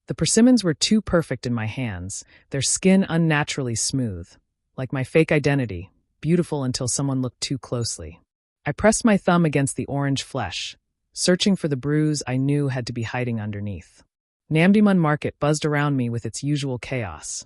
The persimmons were too perfect in my hands, their skin unnaturally smooth, like my fake identity, beautiful until someone looked too closely. I pressed my thumb against the orange flesh, searching for the bruise I knew had to be hiding underneath. Namdaemun Market buzzed around me with its usual chaos.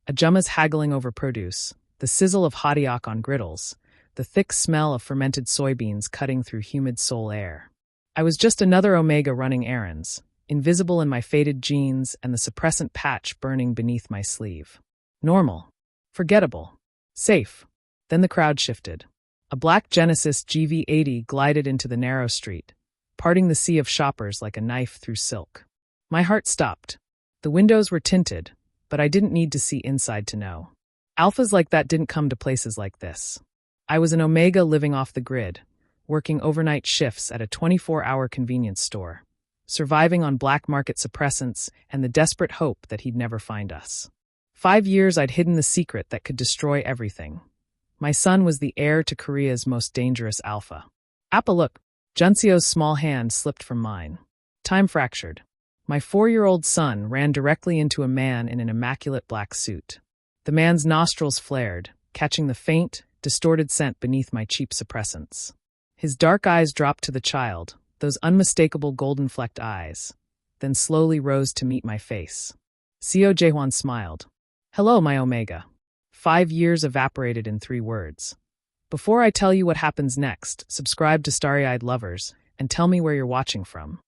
Ajumas haggling over produce, the sizzle of hottiok on griddles, the thick smell of fermented soybeans cutting through humid Seoul air. I was just another Omega running errands, invisible in my faded jeans and the suppressant patch burning beneath my sleeve. Normal. Forgettable. Safe. Then the crowd shifted. A black Genesis GV80 glided into the narrow street, parting the sea of shoppers like a knife through silk. My heart stopped. The windows were tinted, but I didn't need to see inside to know. Alphas like that didn't come to places like this. I was an Omega living off the grid, working overnight shifts at a 24-hour convenience store, surviving on black market suppressants and the desperate hope that he'd never find us. 5 years I'd hidden the secret that could destroy everything. My son was the heir to Korea's most dangerous alpha. Appa, look. Junseo's small hand slipped from mine. Time fractured. My 4-year-old son ran directly into a man in an immaculate black suit. The man's nostrils flared, catching the faint, distorted scent beneath my cheap suppressants. His dark eyes dropped to the child, those unmistakable golden-flecked eyes, then slowly rose to meet my face. Seo Jaehwan smiled. Hello, my Omega. 5 years evaporated in 3 words. Before I tell you what happens next, subscribe to Starry-Eyed Lovers and tell me where you're watching from.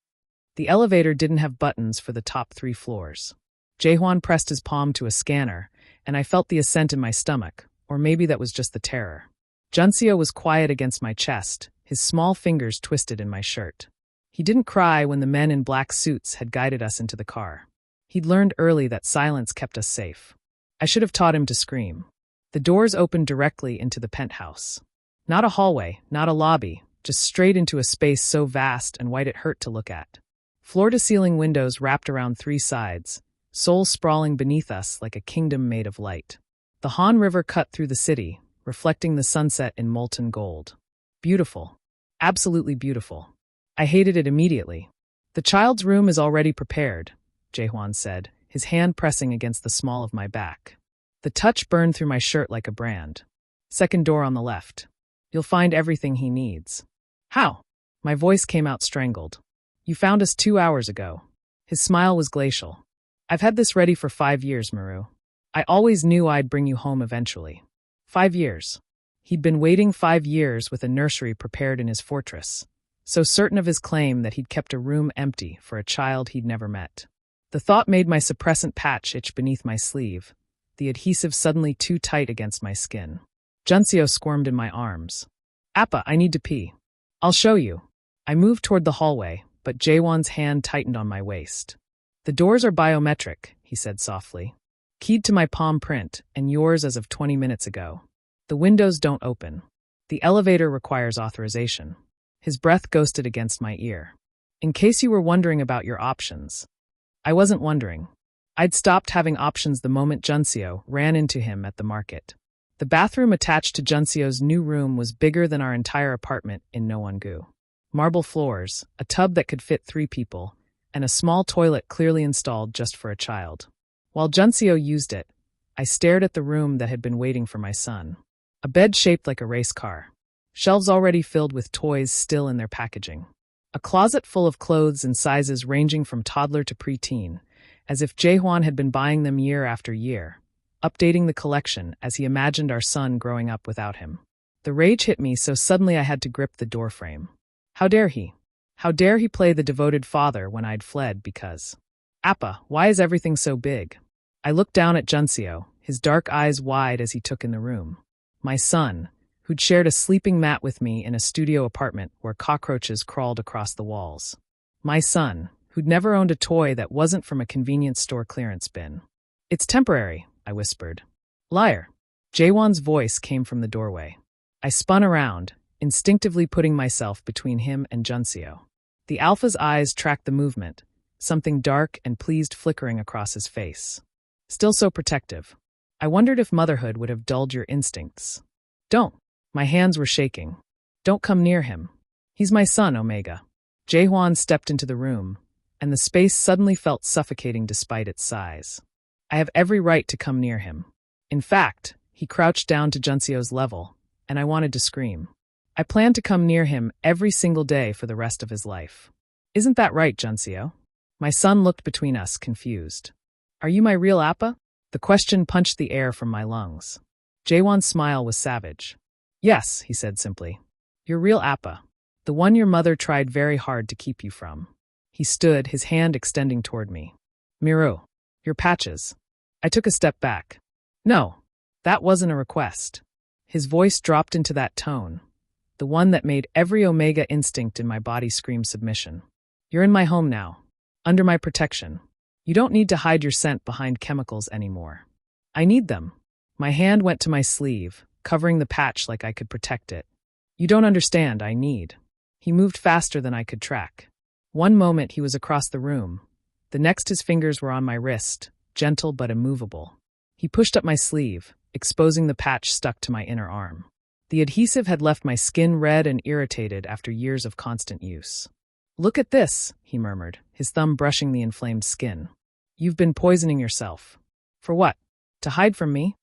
The elevator didn't have buttons for the top 3 floors. Jaehwan pressed his palm to a scanner, and I felt the ascent in my stomach, or maybe that was just the terror. Junseo was quiet against my chest, his small fingers twisted in my shirt. He didn't cry when the men in black suits had guided us into the car. He'd learned early that silence kept us safe. I should have taught him to scream. The doors opened directly into the penthouse. Not a hallway, not a lobby, just straight into a space so vast and wide it hurt to look at. Floor-to-ceiling windows wrapped around 3 sides, Seoul sprawling beneath us like a kingdom made of light. The Han River cut through the city, reflecting the sunset in molten gold. Beautiful. Absolutely beautiful. I hated it immediately. The child's room is already prepared, Jaehwan said, his hand pressing against the small of my back. The touch burned through my shirt like a brand. Second door on the left. You'll find everything he needs. How? My voice came out strangled. You found us 2 hours ago. His smile was glacial. I've had this ready for 5 years, Mireu. I always knew I'd bring you home eventually. 5 years. He'd been waiting 5 years with a nursery prepared in his fortress, so certain of his claim that he'd kept a room empty for a child he'd never met. The thought made my suppressant patch itch beneath my sleeve, the adhesive suddenly too tight against my skin. Junseo squirmed in my arms. Appa, I need to pee. I'll show you. I moved toward the hallway, but Jaehwan's hand tightened on my waist. The doors are biometric, he said softly. Keyed to my palm print, and yours as of 20 minutes ago. The windows don't open. The elevator requires authorization. His breath ghosted against my ear. In case you were wondering about your options. I wasn't wondering. I'd stopped having options the moment Junseo ran into him at the market. The bathroom attached to Junseo's new room was bigger than our entire apartment in Nowon-gu. Marble floors, a tub that could fit 3 people, and a small toilet clearly installed just for a child. While Junseo used it, I stared at the room that had been waiting for my son. A bed shaped like a race car. Shelves already filled with toys still in their packaging. A closet full of clothes in sizes ranging from toddler to preteen, as if Jaehwan had been buying them year after year, updating the collection as he imagined our son growing up without him. The rage hit me so suddenly I had to grip the doorframe. How dare he? How dare he play the devoted father when I'd fled because... Appa, why is everything so big? I looked down at Junseo, his dark eyes wide as he took in the room. My son, who'd shared a sleeping mat with me in a studio apartment where cockroaches crawled across the walls. My son, who'd never owned a toy that wasn't from a convenience store clearance bin. It's temporary, I whispered. Liar. Jaehwan's voice came from the doorway. I spun around, instinctively putting myself between him and Junseo. The alpha's eyes tracked the movement, something dark and pleased flickering across his face. Still so protective. I wondered if motherhood would have dulled your instincts. Don't. My hands were shaking. Don't come near him. He's my son, Omega. Jaehwan stepped into the room, and the space suddenly felt suffocating despite its size. I have every right to come near him. In fact, he crouched down to Junseo's level, and I wanted to scream. I planned to come near him every single day for the rest of his life. Isn't that right, Junseo? My son looked between us, confused. Are you my real appa? The question punched the air from my lungs. Jaehwan's smile was savage. Yes, he said simply. Your real appa. The one your mother tried very hard to keep you from. He stood, his hand extending toward me. Mireu, your patches. I took a step back. No, that wasn't a request. His voice dropped into that tone, the one that made every omega instinct in my body scream submission. You're in my home now, under my protection. You don't need to hide your scent behind chemicals anymore. I need them. My hand went to my sleeve, covering the patch like I could protect it. You don't understand, I need. He moved faster than I could track. One moment he was across the room. The next his fingers were on my wrist, gentle but immovable. He pushed up my sleeve, exposing the patch stuck to my inner arm. The adhesive had left my skin red and irritated after years of constant use. Look at this, he murmured, his thumb brushing the inflamed skin. You've been poisoning yourself. For what? To hide from me?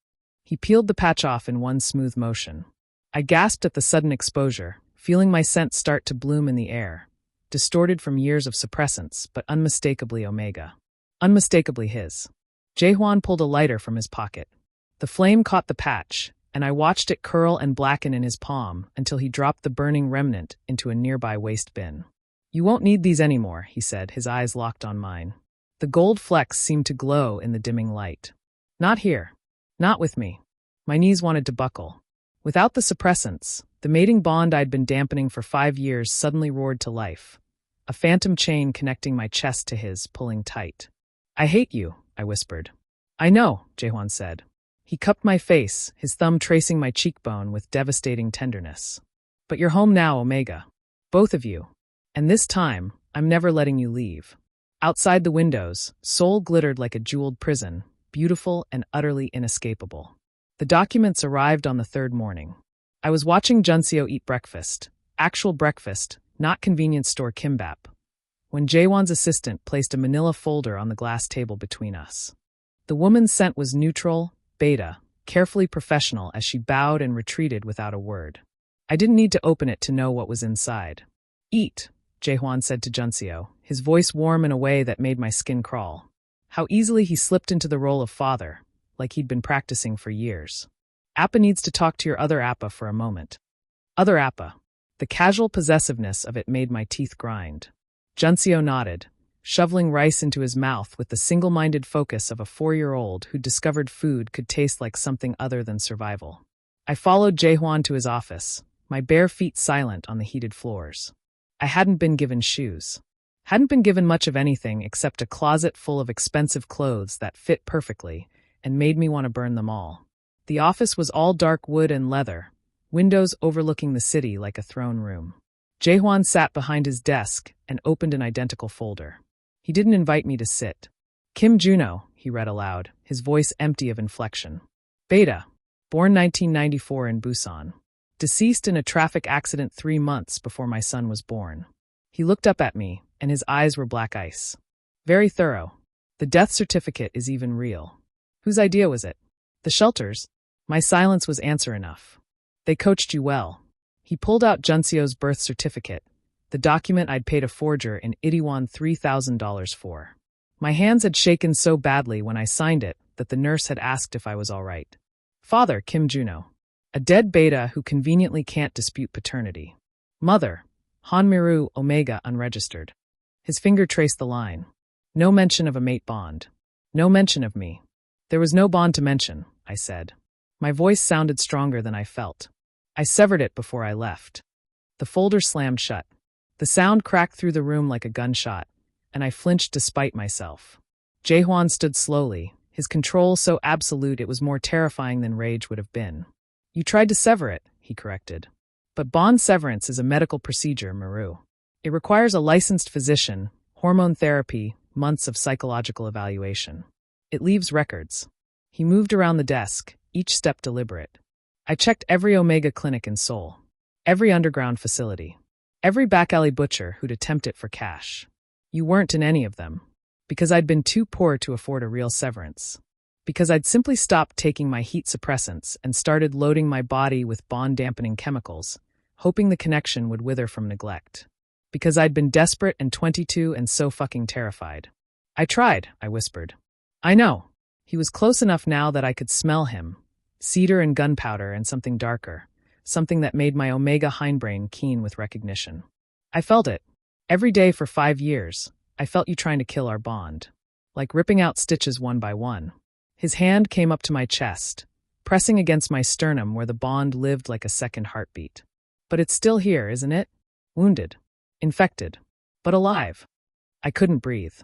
He peeled the patch off in one smooth motion. I gasped at the sudden exposure, feeling my scent start to bloom in the air, distorted from years of suppressants, but unmistakably omega. Unmistakably his. Jaehwan pulled a lighter from his pocket. The flame caught the patch, and I watched it curl and blacken in his palm until he dropped the burning remnant into a nearby waste bin. You won't need these anymore, he said, his eyes locked on mine. The gold flecks seemed to glow in the dimming light. Not here. Not with me. My knees wanted to buckle. Without the suppressants, the mating bond I'd been dampening for 5 years suddenly roared to life. A phantom chain connecting my chest to his, pulling tight. I hate you, I whispered. I know, Jaehwan said. He cupped my face, his thumb tracing my cheekbone with devastating tenderness. But you're home now, Omega. Both of you. And this time, I'm never letting you leave. Outside the windows, Seoul glittered like a jeweled prison, beautiful and utterly inescapable. The documents arrived on the 3rd morning. I was watching Junseo eat breakfast, actual breakfast, not convenience store kimbap, when Jaehwan's assistant placed a manila folder on the glass table between us. The woman's scent was neutral, beta, carefully professional as she bowed and retreated without a word. I didn't need to open it to know what was inside. Eat, Jaehwan said to Junseo, his voice warm in a way that made my skin crawl. How easily he slipped into the role of father, like he'd been practicing for years. Appa needs to talk to your other Appa for a moment. Other Appa. The casual possessiveness of it made my teeth grind. Junseo nodded, shoveling rice into his mouth with the single-minded focus of a 4-year-old who discovered food could taste like something other than survival. I followed Jaehwan to his office, my bare feet silent on the heated floors. I hadn't been given shoes. Hadn't been given much of anything except a closet full of expensive clothes that fit perfectly and made me want to burn them all. The office was all dark wood and leather, windows overlooking the city like a throne room. Jaehwan sat behind his desk and opened an identical folder. He didn't invite me to sit. Kim Juno, he read aloud, his voice empty of inflection. Beta, born 1994 in Busan. Deceased in a traffic accident 3 months before my son was born. He looked up at me, and his eyes were black ice. Very thorough. The death certificate is even real. Whose idea was it? The shelter's? My silence was answer enough. They coached you well. He pulled out Junseo's birth certificate, the document I'd paid a forger in Itaewon $3,000 for. My hands had shaken so badly when I signed it that the nurse had asked if I was all right. Father, Kim Juno. A dead beta who conveniently can't dispute paternity. Mother, Han Mireu, Omega unregistered. His finger traced the line. No mention of a mate bond. No mention of me. There was no bond to mention, I said. My voice sounded stronger than I felt. I severed it before I left. The folder slammed shut. The sound cracked through the room like a gunshot, and I flinched despite myself. Jaehwan stood slowly, his control so absolute it was more terrifying than rage would have been. You tried to sever it, he corrected. But bond severance is a medical procedure, Mireu. It requires a licensed physician, hormone therapy, months of psychological evaluation. It leaves records. He moved around the desk, each step deliberate. I checked every Omega clinic in Seoul, every underground facility, every back alley butcher who'd attempt it for cash. You weren't in any of them. Because I'd been too poor to afford a real severance. Because I'd simply stopped taking my heat suppressants and started loading my body with bond-dampening chemicals, hoping the connection would wither from neglect. Because I'd been desperate and 22 and so fucking terrified. I tried, I whispered. I know. He was close enough now that I could smell him. Cedar and gunpowder and something darker. Something that made my omega hindbrain keen with recognition. I felt it. Every day for 5 years, I felt you trying to kill our bond. Like ripping out stitches one by one. His hand came up to my chest, pressing against my sternum where the bond lived like a second heartbeat. But it's still here, isn't it? Wounded. Infected. But alive. I couldn't breathe.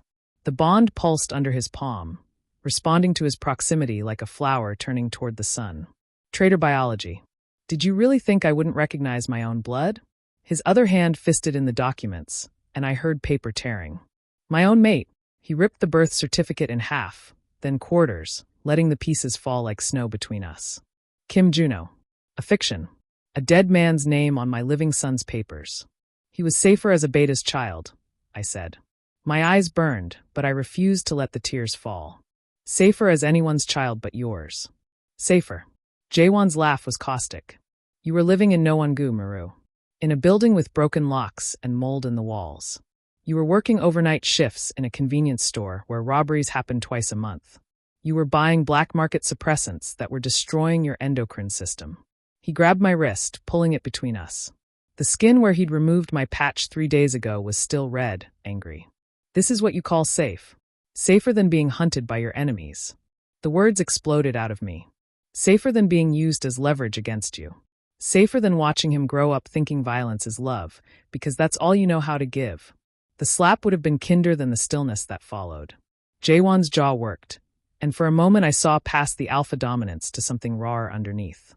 The bond pulsed under his palm, responding to his proximity like a flower turning toward the sun. Traitor biology. Did you really think I wouldn't recognize my own blood? His other hand fisted in the documents, and I heard paper tearing. My own mate. He ripped the birth certificate in half, then quarters, letting the pieces fall like snow between us. Kim Juno. A fiction. A dead man's name on my living son's papers. He was safer as a beta's child, I said. My eyes burned, but I refused to let the tears fall. Safer as anyone's child but yours. Safer. Jaehwan's laugh was caustic. You were living in Nowongu, Mireu. In a building with broken locks and mold in the walls. You were working overnight shifts in a convenience store where robberies happened twice a month. You were buying black market suppressants that were destroying your endocrine system. He grabbed my wrist, pulling it between us. The skin where he'd removed my patch 3 days ago was still red, angry. This is what you call safe. Safer than being hunted by your enemies. The words exploded out of me. Safer than being used as leverage against you. Safer than watching him grow up thinking violence is love, because that's all you know how to give. The slap would have been kinder than the stillness that followed. Jaehwan's jaw worked, and for a moment I saw past the alpha dominance to something rawer underneath.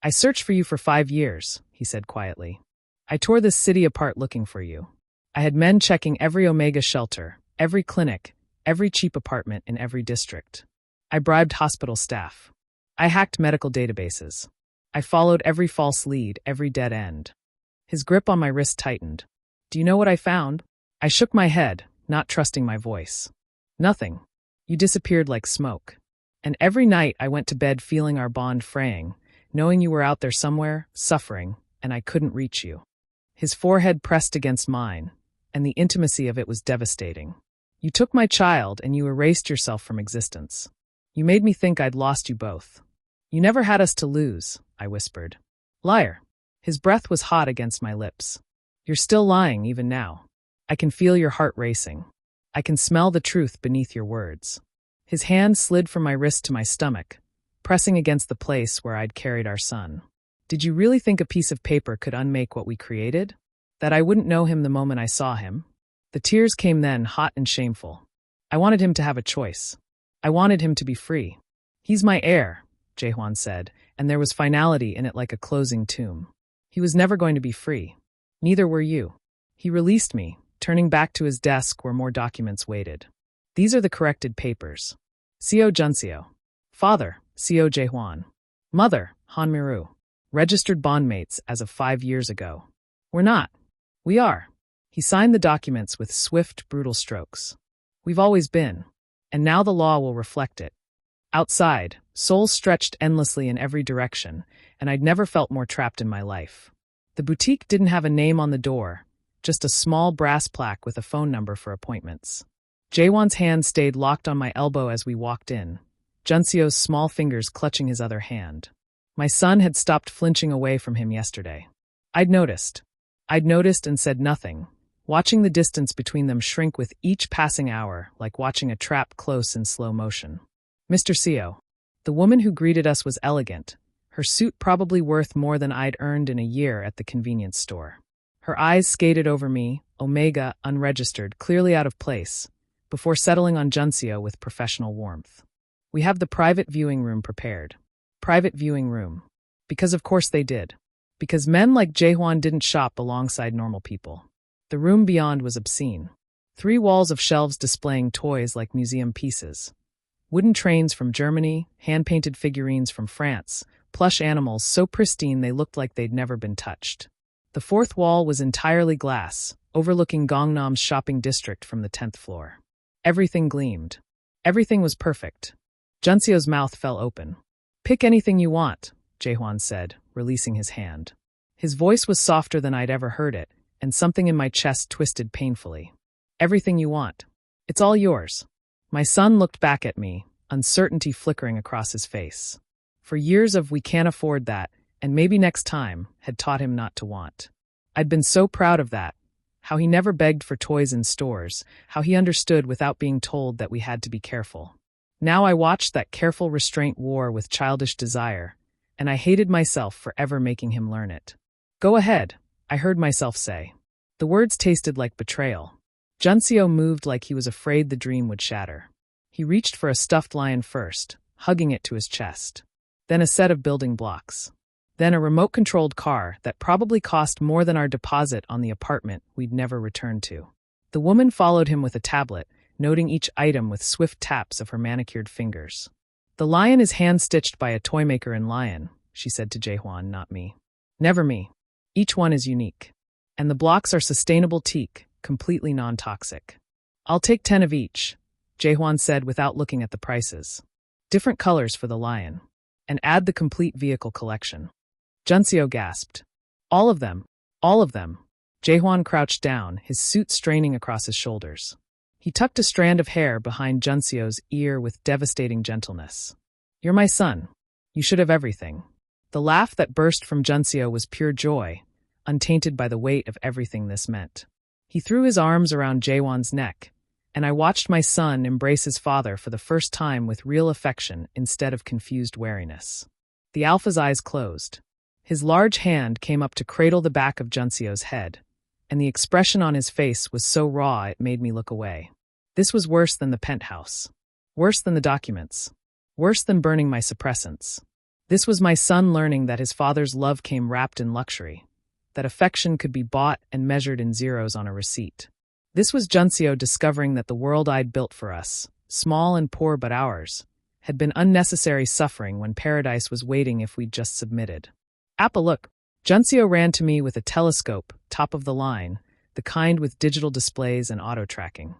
I searched for you for 5 years, he said quietly. I tore this city apart looking for you. I had men checking every Omega shelter, every clinic, every cheap apartment in every district. I bribed hospital staff. I hacked medical databases. I followed every false lead, every dead end. His grip on my wrist tightened. Do you know what I found? I shook my head, not trusting my voice. Nothing. You disappeared like smoke. And every night I went to bed feeling our bond fraying, knowing you were out there somewhere, suffering, and I couldn't reach you. His forehead pressed against mine, and the intimacy of it was devastating. You took my child and you erased yourself from existence. You made me think I'd lost you both. You never had us to lose, I whispered. Liar. His breath was hot against my lips. You're still lying even now. I can feel your heart racing. I can smell the truth beneath your words. His hand slid from my wrist to my stomach, pressing against the place where I'd carried our son. Did you really think a piece of paper could unmake what we created? That I wouldn't know him the moment I saw him? The tears came then, hot and shameful. I wanted him to have a choice. I wanted him to be free. He's my heir, Jaehwan said, and there was finality in it like a closing tomb. He was never going to be free. Neither were you. He released me, turning back to his desk where more documents waited. These are the corrected papers. Seo Jaehwan. Father, Seo Jaehwan. Mother, Han Mireu. Registered bondmates as of 5 years ago. We're not. We are. He signed the documents with swift, brutal strokes. We've always been. And now the law will reflect it. Outside, Seoul stretched endlessly in every direction, and I'd never felt more trapped in my life. The boutique didn't have a name on the door, just a small brass plaque with a phone number for appointments. Jaehwan's hand stayed locked on my elbow as we walked in, Junseo's small fingers clutching his other hand. My son had stopped flinching away from him yesterday. I'd noticed and said nothing, watching the distance between them shrink with each passing hour like watching a trap close in slow motion. Mr. Seo. The woman who greeted us was elegant, her suit probably worth more than I'd earned in a year at the convenience store. Her eyes skated over me, Omega, unregistered, clearly out of place, before settling on Junseo with professional warmth. We have the private viewing room prepared. Private viewing room. Because of course they did. Because men like Jaehwan didn't shop alongside normal people. The room beyond was obscene. 3 walls of shelves displaying toys like museum pieces. Wooden trains from Germany, hand-painted figurines from France, plush animals so pristine they looked like they'd never been touched. The fourth wall was entirely glass, overlooking Gangnam's shopping district from the 10th floor. Everything gleamed. Everything was perfect. Junseo's mouth fell open. "Pick anything you want," Jaehwan said, releasing his hand. His voice was softer than I'd ever heard it, and something in my chest twisted painfully. "Everything you want. It's all yours." My son looked back at me, uncertainty flickering across his face. For years of "we can't afford that, and maybe next time," had taught him not to want. I'd been so proud of that, how he never begged for toys in stores, how he understood without being told that we had to be careful. Now I watched that careful restraint war with childish desire, and I hated myself for ever making him learn it. "Go ahead," I heard myself say. The words tasted like betrayal. Junseo moved like he was afraid the dream would shatter. He reached for a stuffed lion first, hugging it to his chest. Then a set of building blocks. Then a remote-controlled car that probably cost more than our deposit on the apartment we'd never return to. The woman followed him with a tablet, noting each item with swift taps of her manicured fingers. "The lion is hand-stitched by a toymaker in Lion," she said to Jaehwan, not me. "Never me. Each one is unique. And the blocks are sustainable teak, completely non-toxic." "I'll take 10 of each," Jaehwan said without looking at the prices. "Different colors for the lion. And add the complete vehicle collection." Junseo gasped. "All of them. All of them." Jaehwan crouched down, his suit straining across his shoulders. He tucked a strand of hair behind Junseo's ear with devastating gentleness. "You're my son. You should have everything." The laugh that burst from Junseo was pure joy, untainted by the weight of everything this meant. He threw his arms around Jaehwan's neck, and I watched my son embrace his father for the first time with real affection instead of confused wariness. The alpha's eyes closed. His large hand came up to cradle the back of Junseo's head, and the expression on his face was so raw it made me look away. This was worse than the penthouse. Worse than the documents. Worse than burning my suppressants. This was my son learning that his father's love came wrapped in luxury, that affection could be bought and measured in zeros on a receipt. This was Junseo discovering that the world I'd built for us, small and poor but ours, had been unnecessary suffering when paradise was waiting if we'd just submitted. "Appa, look." Junseo ran to me with a telescope, top of the line, the kind with digital displays and auto-tracking.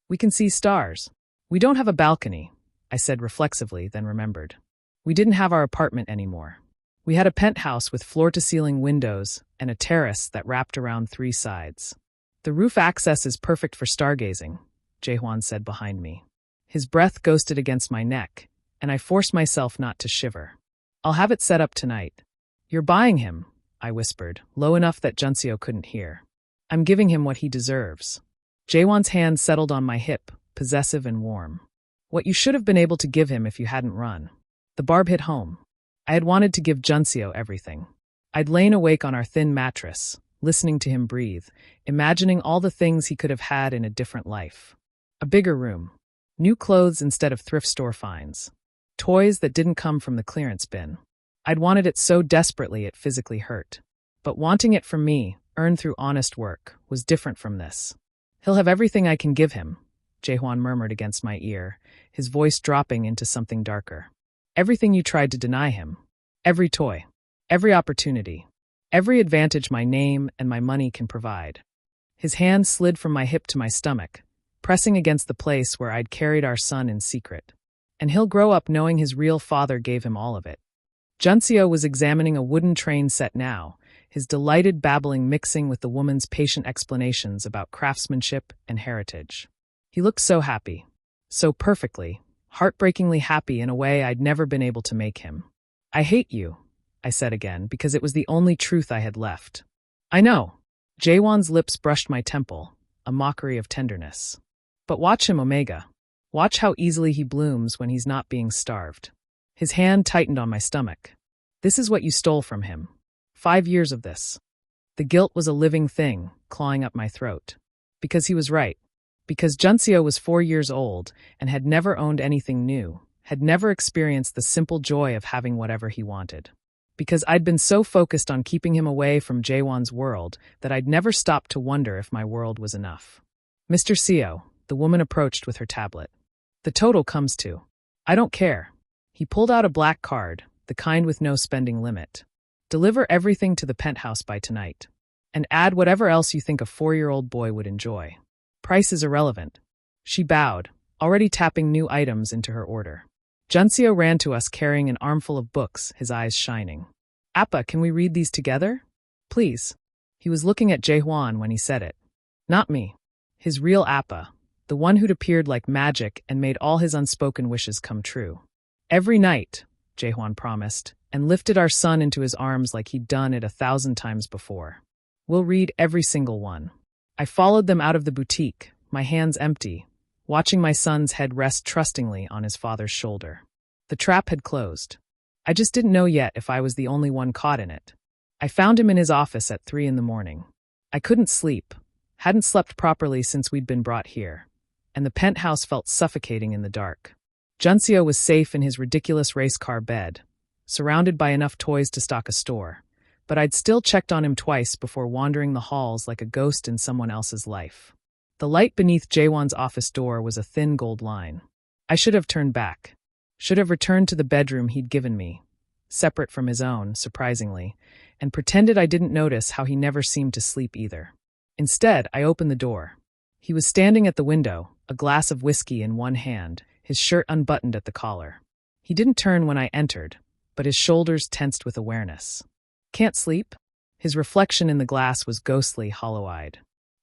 "We can see stars." "We don't have a balcony," I said reflexively, then remembered. We didn't have our apartment anymore. We had a penthouse with floor-to-ceiling windows and a terrace that wrapped around 3 sides. "The roof access is perfect for stargazing," Jaehwan said behind me. His breath ghosted against my neck, and I forced myself not to shiver. "I'll have it set up tonight." "You're buying him," I whispered, low enough that Junseo couldn't hear. "I'm giving him what he deserves." Jaehwan's hand settled on my hip, possessive and warm. "What you should have been able to give him if you hadn't run." The barb hit home. I had wanted to give Junseo everything. I'd lain awake on our thin mattress, listening to him breathe, imagining all the things he could have had in a different life. A bigger room. New clothes instead of thrift store finds. Toys that didn't come from the clearance bin. I'd wanted it so desperately it physically hurt. But wanting it from me, earned through honest work, was different from this. "He'll have everything I can give him," Jaehwan murmured against my ear, his voice dropping into something darker. "Everything you tried to deny him. Every toy. Every opportunity. Every advantage my name and my money can provide." His hand slid from my hip to my stomach, pressing against the place where I'd carried our son in secret. "And he'll grow up knowing his real father gave him all of it." Junseo was examining a wooden train set now, his delighted babbling mixing with the woman's patient explanations about craftsmanship and heritage. He looked so happy. So perfectly, heartbreakingly happy in a way I'd never been able to make him. "I hate you," I said again, because it was the only truth I had left. "I know." Jaehwan's lips brushed my temple, a mockery of tenderness. "But watch him, Omega. Watch how easily he blooms when he's not being starved." His hand tightened on my stomach. "This is what you stole from him. 5 years of this." The guilt was a living thing, clawing up my throat. Because he was right. Because Junseo was 4 years old and had never owned anything new, had never experienced the simple joy of having whatever he wanted. Because I'd been so focused on keeping him away from Jaehwan's world that I'd never stopped to wonder if my world was enough. "Mr. Seo," the woman approached with her tablet. "The total comes to." "I don't care." He pulled out a black card, the kind with no spending limit. "Deliver everything to the penthouse by tonight." And add whatever else you think a 4-year-old boy would enjoy. Price is irrelevant. She bowed, already tapping new items into her order. Junseo ran to us carrying an armful of books, his eyes shining. Appa, can we read these together? Please. He was looking at Jaehwan when he said it. Not me. His real Appa, the one who'd appeared like magic and made all his unspoken wishes come true. Every night, Jaehwan promised, and lifted our son into his arms like he'd done it 1,000 times before. We'll read every single one. I followed them out of the boutique, my hands empty, watching my son's head rest trustingly on his father's shoulder. The trap had closed. I just didn't know yet if I was the only one caught in it. I found him in his office at 3 a.m. I couldn't sleep, hadn't slept properly since we'd been brought here, and the penthouse felt suffocating in the dark. Junseo was safe in his ridiculous race car bed, surrounded by enough toys to stock a store, but I'd still checked on him twice before wandering the halls like a ghost in someone else's life. The light beneath Jaehwan's office door was a thin gold line. I should have turned back. Should have returned to the bedroom he'd given me, separate from his own, surprisingly, and pretended I didn't notice how he never seemed to sleep either. Instead, I opened the door. He was standing at the window, a glass of whiskey in one hand, his shirt unbuttoned at the collar. He didn't turn when I entered, but his shoulders tensed with awareness. Can't sleep? His reflection in the glass was ghostly, hollow-eyed.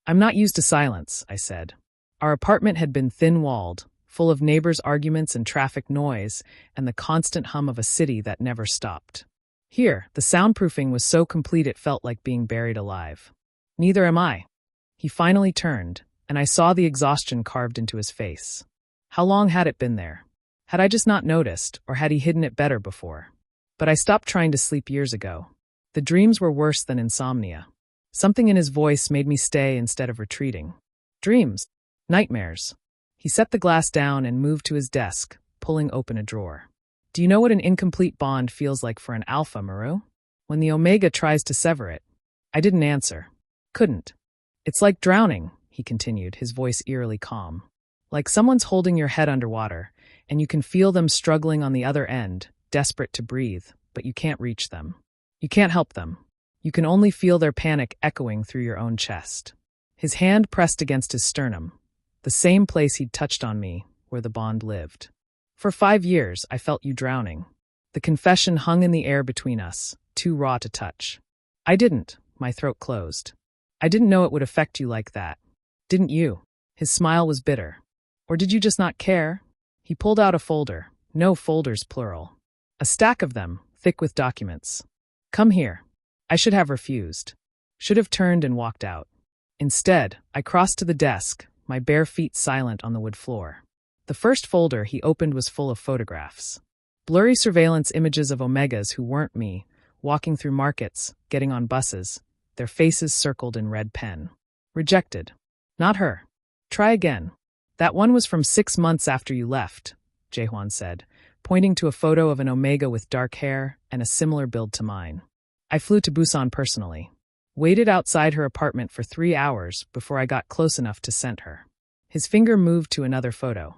I'm not used to silence, I said. Our apartment had been thin-walled, full of neighbors' arguments and traffic noise, and the constant hum of a city that never stopped. Here, the soundproofing was so complete it felt like being buried alive. Neither am I. He finally turned, and I saw the exhaustion carved into his face. How long had it been there? Had I just not noticed, or had he hidden it better before? But I stopped trying to sleep years ago. The dreams were worse than insomnia. Something in his voice made me stay instead of retreating. Dreams. Nightmares. He set the glass down and moved to his desk, pulling open a drawer. Do you know what an incomplete bond feels like for an alpha, Mireu? When the omega tries to sever it. I didn't answer. Couldn't. It's like drowning, he continued, his voice eerily calm. Like someone's holding your head underwater, and you can feel them struggling on the other end, desperate to breathe, but you can't reach them. You can't help them. You can only feel their panic echoing through your own chest. His hand pressed against his sternum, the same place he'd touched on me, where the bond lived. For 5 years, I felt you drowning. The confession hung in the air between us, too raw to touch. I didn't, my throat closed. I didn't know it would affect you like that. Didn't you? His smile was bitter. Or did you just not care? He pulled out a folder, no folders plural. A stack of them, thick with documents. Come here. I should have refused. Should have turned and walked out. Instead, I crossed to the desk, my bare feet silent on the wood floor. The first folder he opened was full of photographs. Blurry surveillance images of omegas who weren't me, walking through markets, getting on buses, their faces circled in red pen. Rejected. Not her. Try again. That one was from 6 months after you left, Jaehwan said, pointing to a photo of an omega with dark hair and a similar build to mine. I flew to Busan personally. Waited outside her apartment for 3 hours before I got close enough to scent her. His finger moved to another photo.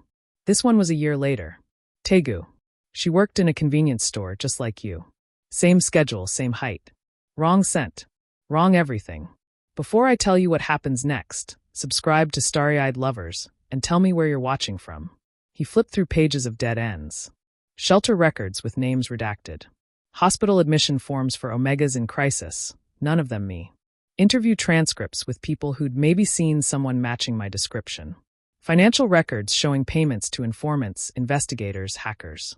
This one was a year later. Taegu. She worked in a convenience store just like you. Same schedule, same height. Wrong scent. Wrong everything. Before I tell you what happens next, subscribe to Starry-Eyed Lovers and tell me where you're watching from. He flipped through pages of dead ends. Shelter records with names redacted. Hospital admission forms for omegas in crisis, none of them me. Interview transcripts with people who'd maybe seen someone matching my description. Financial records showing payments to informants, investigators, hackers.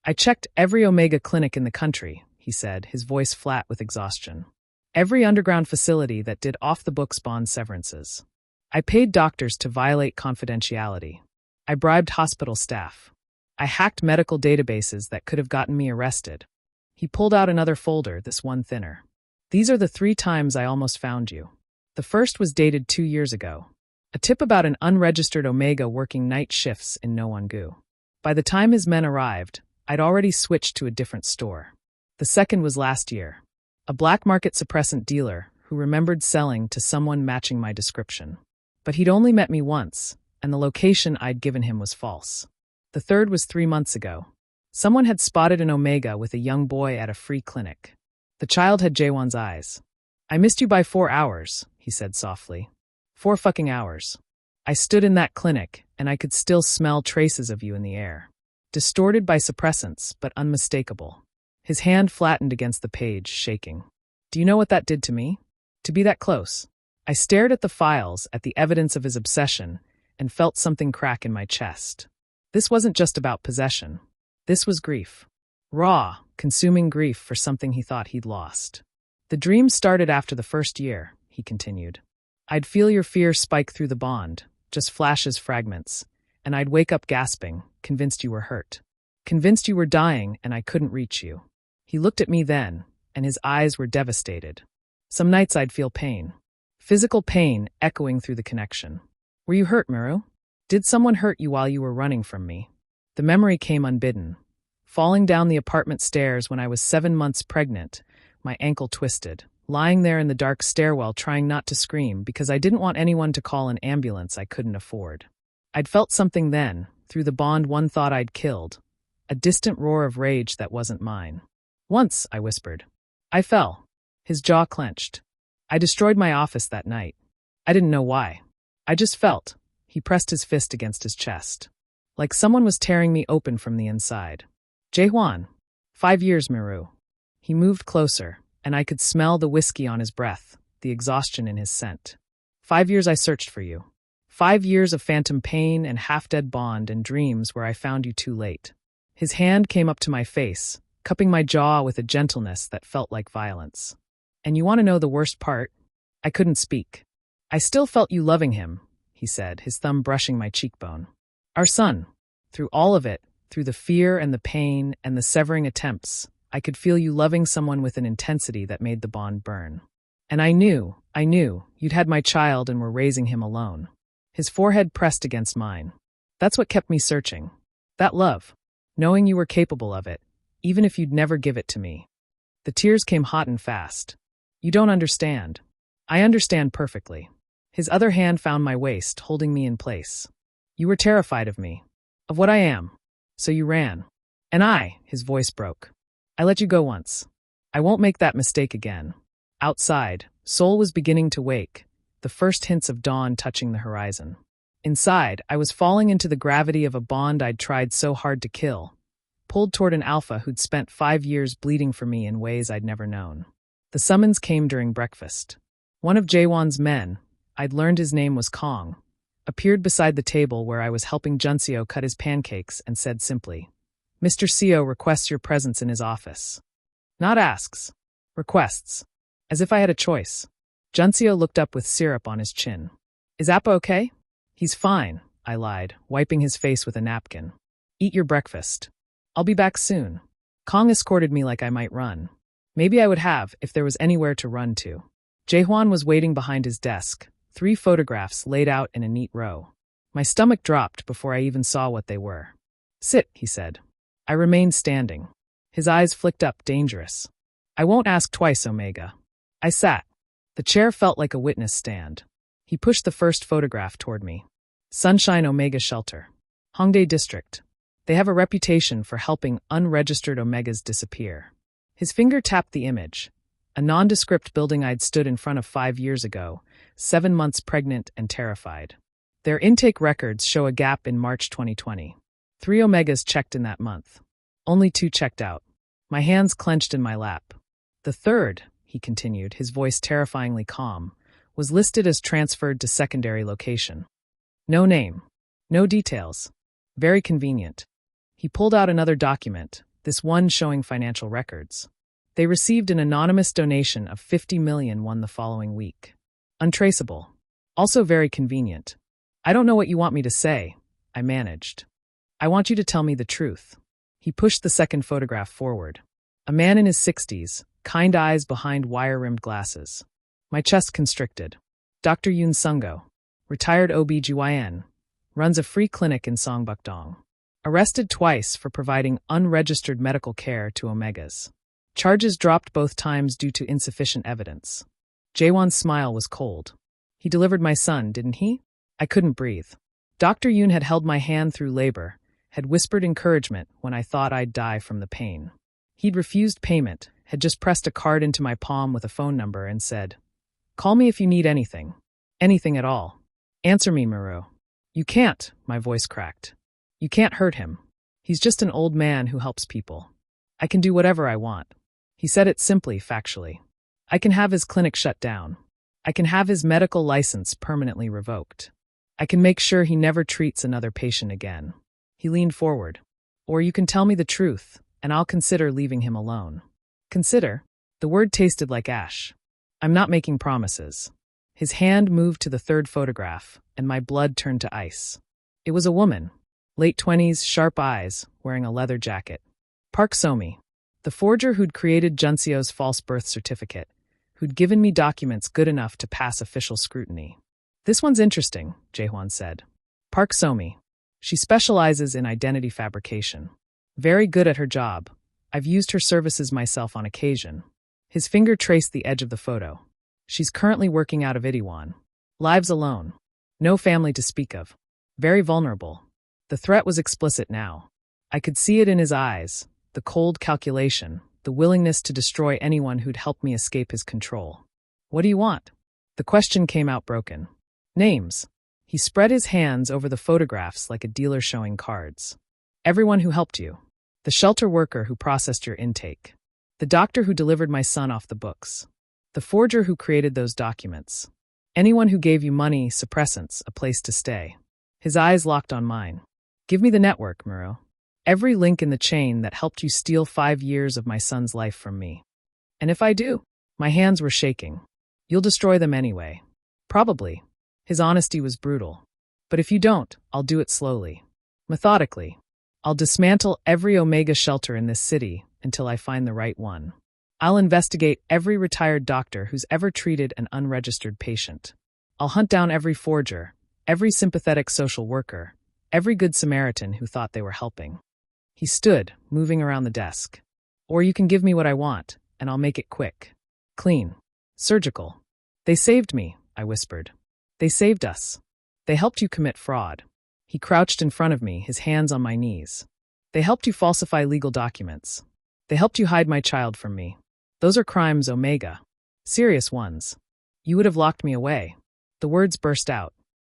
I checked every omega clinic in the country, he said, his voice flat with exhaustion. Every underground facility that did off-the-books bond severances. I paid doctors to violate confidentiality. I bribed hospital staff. I hacked medical databases that could have gotten me arrested. He pulled out another folder, this one thinner. These are the 3 times I almost found you. The first was dated 2 years ago. A tip about an unregistered omega working night shifts in Nowon-gu. By the time his men arrived, I'd already switched to a different store. The second was last year. A black market suppressant dealer who remembered selling to someone matching my description. But he'd only met me once, and the location I'd given him was false. The third was 3 months ago. Someone had spotted an omega with a young boy at a free clinic. The child had Jaehwan's eyes. I missed you by 4 hours, he said softly. 4 fucking hours. I stood in that clinic, and I could still smell traces of you in the air. Distorted by suppressants, but unmistakable. His hand flattened against the page, shaking. Do you know what that did to me? To be that close. I stared at the files, at the evidence of his obsession, and felt something crack in my chest. This wasn't just about possession. This was grief. Raw, consuming grief for something he thought he'd lost. The dream started after the first year, he continued. I'd feel your fear spike through the bond, just flashes, fragments, and I'd wake up gasping, convinced you were hurt. Convinced you were dying and I couldn't reach you. He looked at me then, and his eyes were devastated. Some nights I'd feel pain. Physical pain echoing through the connection. Were you hurt, Mireu? Did someone hurt you while you were running from me? The memory came unbidden. Falling down the apartment stairs when I was 7 months pregnant, my ankle twisted, lying there in the dark stairwell trying not to scream because I didn't want anyone to call an ambulance I couldn't afford. I'd felt something then, through the bond one thought I'd killed, a distant roar of rage that wasn't mine. Once, I whispered. I fell. His jaw clenched. I destroyed my office that night. I didn't know why. I just felt. He pressed his fist against his chest. Like someone was tearing me open from the inside. Jaehwan. 5 years, Mireu. He moved closer, and I could smell the whiskey on his breath, the exhaustion in his scent. 5 years I searched for you. 5 years of phantom pain and half-dead bond and dreams where I found you too late. His hand came up to my face, cupping my jaw with a gentleness that felt like violence. And you want to know the worst part? I couldn't speak. I still felt you loving him, he said, his thumb brushing my cheekbone. Our son. Through all of it, through the fear and the pain and the severing attempts, I could feel you loving someone with an intensity that made the bond burn. And I knew, you'd had my child and were raising him alone. His forehead pressed against mine. That's what kept me searching. That love. Knowing you were capable of it, even if you'd never give it to me. The tears came hot and fast. You don't understand. I understand perfectly. His other hand found my waist, holding me in place. You were terrified of me. Of what I am. So you ran. And his voice broke. I let you go once. I won't make that mistake again. Outside, Seoul was beginning to wake, the first hints of dawn touching the horizon. Inside, I was falling into the gravity of a bond I'd tried so hard to kill, pulled toward an alpha who'd spent 5 years bleeding for me in ways I'd never known. The summons came during breakfast. One of Jaehwan's men, I'd learned his name was Kong, appeared beside the table where I was helping Junseo cut his pancakes and said simply, Mr. Seo requests your presence in his office. Not asks. Requests. As if I had a choice. Junseo looked up with syrup on his chin. Is Appa okay? He's fine, I lied, wiping his face with a napkin. Eat your breakfast. I'll be back soon. Kong escorted me like I might run. Maybe I would have if there was anywhere to run to. Jaehwan was waiting behind his desk, 3 photographs laid out in a neat row. My stomach dropped before I even saw what they were. Sit, he said. I remained standing. His eyes flicked up, dangerous. I won't ask twice, Omega. I sat. The chair felt like a witness stand. He pushed the first photograph toward me. Sunshine Omega Shelter. Hongdae District. They have a reputation for helping unregistered Omegas disappear. His finger tapped the image. A nondescript building I'd stood in front of 5 years ago, 7 months pregnant and terrified. Their intake records show a gap in March 2020. 3 Omegas checked in that month. Only 2 checked out. My hands clenched in my lap. The third, he continued, his voice terrifyingly calm, was listed as transferred to secondary location. No name. No details. Very convenient. He pulled out another document, this one showing financial records. They received an anonymous donation of 50 million won the following week. Untraceable. Also very convenient. I don't know what you want me to say, I managed. I want you to tell me the truth. He pushed the second photograph forward. A man in his 60s, kind eyes behind wire-rimmed glasses. My chest constricted. Dr. Yoon Sung-go, retired OB-GYN, runs a free clinic in Songbukdong. Arrested twice for providing unregistered medical care to Omegas. Charges dropped both times due to insufficient evidence. Jaehwan's smile was cold. He delivered my son, didn't he? I couldn't breathe. Dr. Yoon had held my hand through labor, had whispered encouragement when I thought I'd die from the pain. He'd refused payment, had just pressed a card into my palm with a phone number and said, "Call me if you need anything. Anything at all. Answer me, Mireu." "You can't," my voice cracked. "You can't hurt him. He's just an old man who helps people. I can do whatever I want." He said it simply, factually. I can have his clinic shut down. I can have his medical license permanently revoked. I can make sure he never treats another patient again. He leaned forward. "Or you can tell me the truth, and I'll consider leaving him alone." Consider? The word tasted like ash. "I'm not making promises." His hand moved to the third photograph, and my blood turned to ice. It was a woman, late 20s, sharp eyes, wearing a leather jacket. Park Somi, the forger who'd created Junseo's false birth certificate, who'd given me documents good enough to pass official scrutiny. "This one's interesting," Jaehwan said. "Park Somi. She specializes in identity fabrication. Very good at her job. I've used her services myself on occasion." His finger traced the edge of the photo. "She's currently working out of Itaewon. Lives alone. No family to speak of. Very vulnerable." The threat was explicit now. I could see it in his eyes, the cold calculation, the willingness to destroy anyone who'd helped me escape his control. "What do you want?" The question came out broken. "Names." He spread his hands over the photographs like a dealer showing cards. "Everyone who helped you. The shelter worker who processed your intake. The doctor who delivered my son off the books. The forger who created those documents. Anyone who gave you money, suppressants, a place to stay." His eyes locked on mine. "Give me the network, Mireu. Every link in the chain that helped you steal 5 years of my son's life from me. And if I do?" My hands were shaking. "You'll destroy them anyway." "Probably." His honesty was brutal. "But if you don't, I'll do it slowly. Methodically. I'll dismantle every Omega shelter in this city until I find the right one. I'll investigate every retired doctor who's ever treated an unregistered patient. I'll hunt down every forger, every sympathetic social worker, every good Samaritan who thought they were helping." He stood, moving around the desk. "Or you can give me what I want, and I'll make it quick. Clean. Surgical." "They saved me," I whispered. "They saved us. They helped you commit fraud." He crouched in front of me, his hands on my knees. "They helped you falsify legal documents. They helped you hide my child from me. Those are crimes, Omega. Serious ones. You would have locked me away." The words burst out.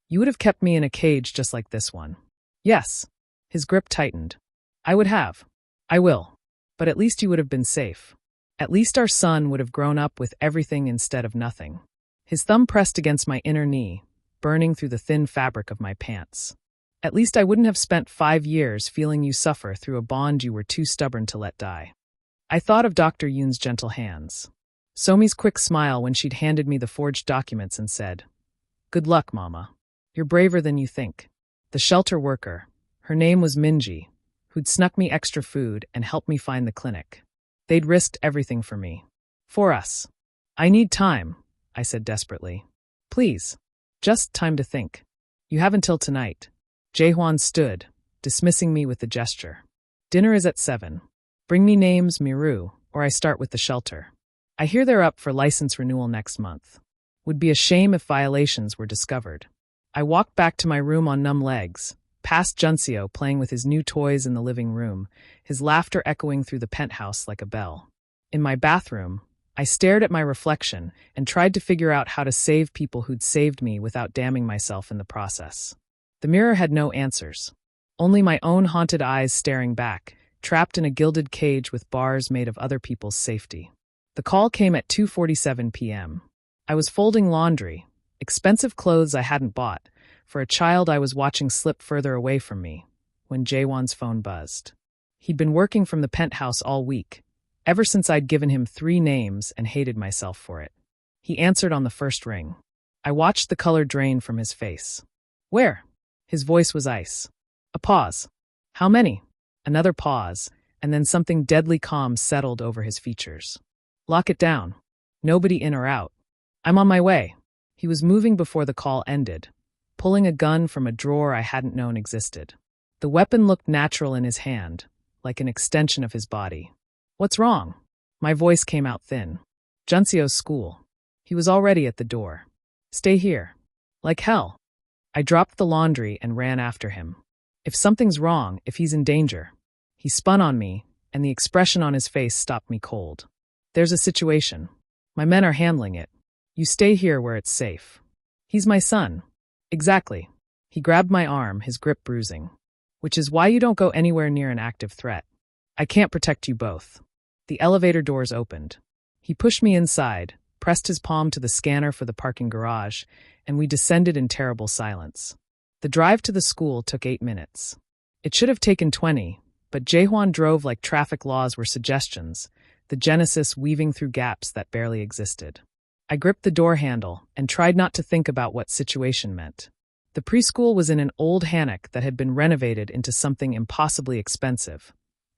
"You would have kept me in a cage just like this one." "Yes." His grip tightened. "I would have. I will. But at least you would have been safe. At least our son would have grown up with everything instead of nothing." His thumb pressed against my inner knee, burning through the thin fabric of my pants. "At least I wouldn't have spent 5 years feeling you suffer through a bond you were too stubborn to let die." I thought of Dr. Yoon's gentle hands. Somi's quick smile when she'd handed me the forged documents and said, "Good luck, Mama. You're braver than you think." The shelter worker, her name was Minji, who'd snuck me extra food and helped me find the clinic. They'd risked everything for me. For us. "I need time," I said desperately. "Please. Just time to think. You have until tonight." Jaehwan stood, dismissing me with a gesture. "Dinner is at 7. Bring me names, Mireu, or I start with the shelter. I hear they're up for license renewal next month. Would be a shame if violations were discovered." I walked back to my room on numb legs, past Junseo playing with his new toys in the living room, his laughter echoing through the penthouse like a bell. In my bathroom, I stared at my reflection and tried to figure out how to save people who'd saved me without damning myself in the process. The mirror had no answers. Only my own haunted eyes staring back, trapped in a gilded cage with bars made of other people's safety. The call came at 2:47 p.m. I was folding laundry, expensive clothes I hadn't bought, for a child I was watching slip further away from me, when Jaehwan's phone buzzed. He'd been working from the penthouse all week, ever since I'd given him 3 names and hated myself for it. He answered on the first ring. I watched the color drain from his face. "Where?" His voice was ice. A pause. "How many?" Another pause, and then something deadly calm settled over his features. "Lock it down. Nobody in or out. I'm on my way." He was moving before the call ended, pulling a gun from a drawer I hadn't known existed. The weapon looked natural in his hand, like an extension of his body. "What's wrong?" My voice came out thin. "Junseo's school." He was already at the door. "Stay here." "Like hell." I dropped the laundry and ran after him. "If something's wrong, if he's in danger." He spun on me, and the expression on his face stopped me cold. There's a situation. My men are handling it. You stay here where it's safe. He's my son. Exactly. He grabbed my arm, his grip bruising. Which is why you don't go anywhere near an active threat. I can't protect you both. The elevator doors opened. He pushed me inside, pressed his palm to the scanner for the parking garage, and we descended in terrible silence. The drive to the school took 8 minutes. It should have taken 20, but Jaehwan drove like traffic laws were suggestions, the genesis weaving through gaps that barely existed. I gripped the door handle and tried not to think about what situation meant. The preschool was in an old hanok that had been renovated into something impossibly expensive.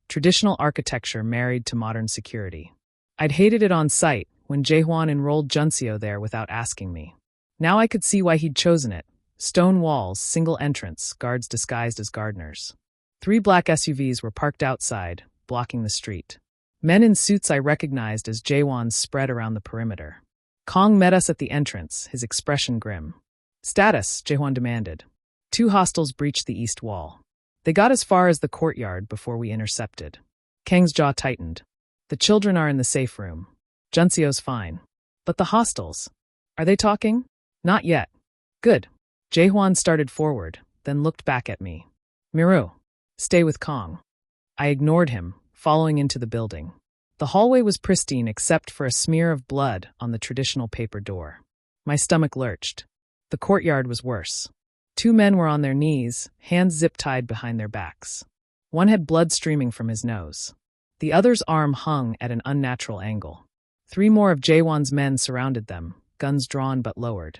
Traditional architecture married to modern security. I'd hated it on sight when Jaehwan enrolled Junseo there without asking me. Now I could see why he'd chosen it. Stone walls, single entrance, guards disguised as gardeners. 3 black SUVs were parked outside, blocking the street. Men in suits I recognized as Jaehwan's spread around the perimeter. Kong met us at the entrance, his expression grim. Status, Jaehwan demanded. 2 hostiles breached the east wall. They got as far as the courtyard before we intercepted. Kang's jaw tightened. The children are in the safe room. Junseo's fine. But the hostiles? Are they talking? Not yet. Good. Jaehwan started forward, then looked back at me. Mireu, stay with Kong. I ignored him, following into the building. The hallway was pristine except for a smear of blood on the traditional paper door. My stomach lurched. The courtyard was worse. 2 men were on their knees, hands zip-tied behind their backs. One had blood streaming from his nose. The other's arm hung at an unnatural angle. 3 more of Jaehwan's men surrounded them, guns drawn but lowered.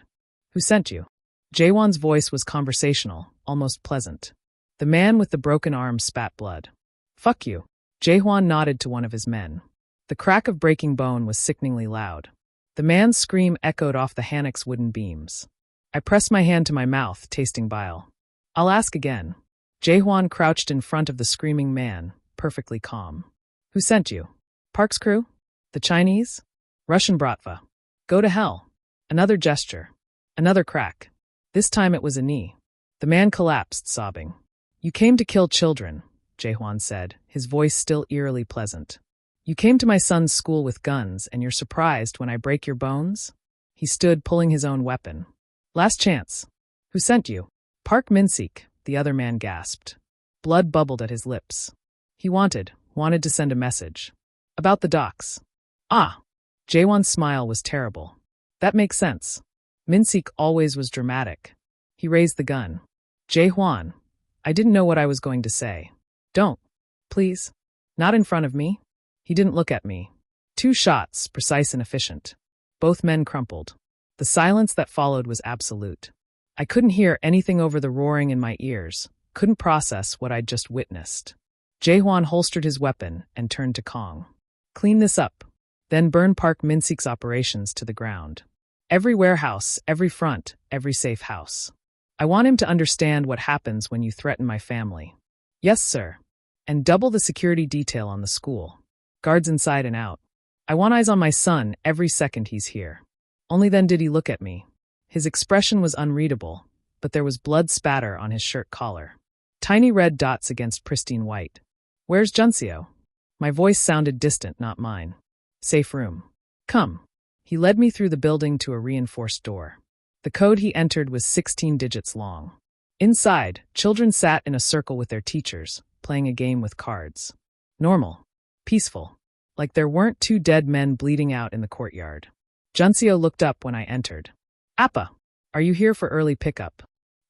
Who sent you? Jaehwan's voice was conversational, almost pleasant. The man with the broken arm spat blood. Fuck you. Jaehwan nodded to one of his men. The crack of breaking bone was sickeningly loud. The man's scream echoed off the hanok's wooden beams. I pressed my hand to my mouth, tasting bile. I'll ask again. Jaehwan crouched in front of the screaming man, perfectly calm. Who sent you? Park's crew? The Chinese? Russian bratva. Go to hell. Another gesture. Another crack. This time it was a knee. The man collapsed, sobbing. You came to kill children, Jaehwan said, his voice still eerily pleasant. You came to my son's school with guns, and you're surprised when I break your bones? He stood, pulling his own weapon. Last chance. Who sent you? Park Min-sik, the other man gasped. Blood bubbled at his lips. He wanted to send a message. About the docks. Ah! Jaehwan's smile was terrible. That makes sense. Min-sik always was dramatic. He raised the gun. Jaehwan, I didn't know what I was going to say. Don't. Please. Not in front of me. He didn't look at me. 2 shots, precise and efficient. Both men crumpled. The silence that followed was absolute. I couldn't hear anything over the roaring in my ears, couldn't process what I'd just witnessed. Jaehwan holstered his weapon and turned to Kong. Clean this up. Then burn Park Min-sik's operations to the ground. Every warehouse, every front, every safe house. I want him to understand what happens when you threaten my family. Yes, sir. And double the security detail on the school. Guards inside and out. I want eyes on my son every second he's here. Only then did he look at me. His expression was unreadable, but there was blood spatter on his shirt collar. Tiny red dots against pristine white. Where's Junseo? My voice sounded distant, not mine. Safe room. Come. He led me through the building to a reinforced door. The code he entered was 16 digits long. Inside, children sat in a circle with their teachers, playing a game with cards. Normal. Peaceful. Like there weren't 2 dead men bleeding out in the courtyard. Junseo looked up when I entered. Appa, are you here for early pickup?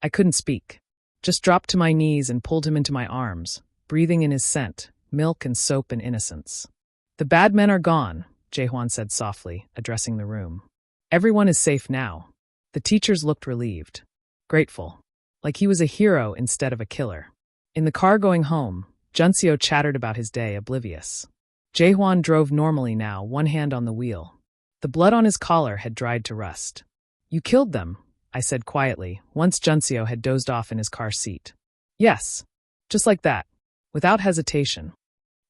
I couldn't speak. Just dropped to my knees and pulled him into my arms, breathing in his scent, milk and soap and innocence. The bad men are gone, Jaehwan said softly, addressing the room. Everyone is safe now. The teachers looked relieved. Grateful. Like he was a hero instead of a killer. In the car going home, Junseo chattered about his day, oblivious. Jaehwan drove normally now, one hand on the wheel. The blood on his collar had dried to rust. You killed them, I said quietly, once Junseo had dozed off in his car seat. Yes. Just like that. Without hesitation.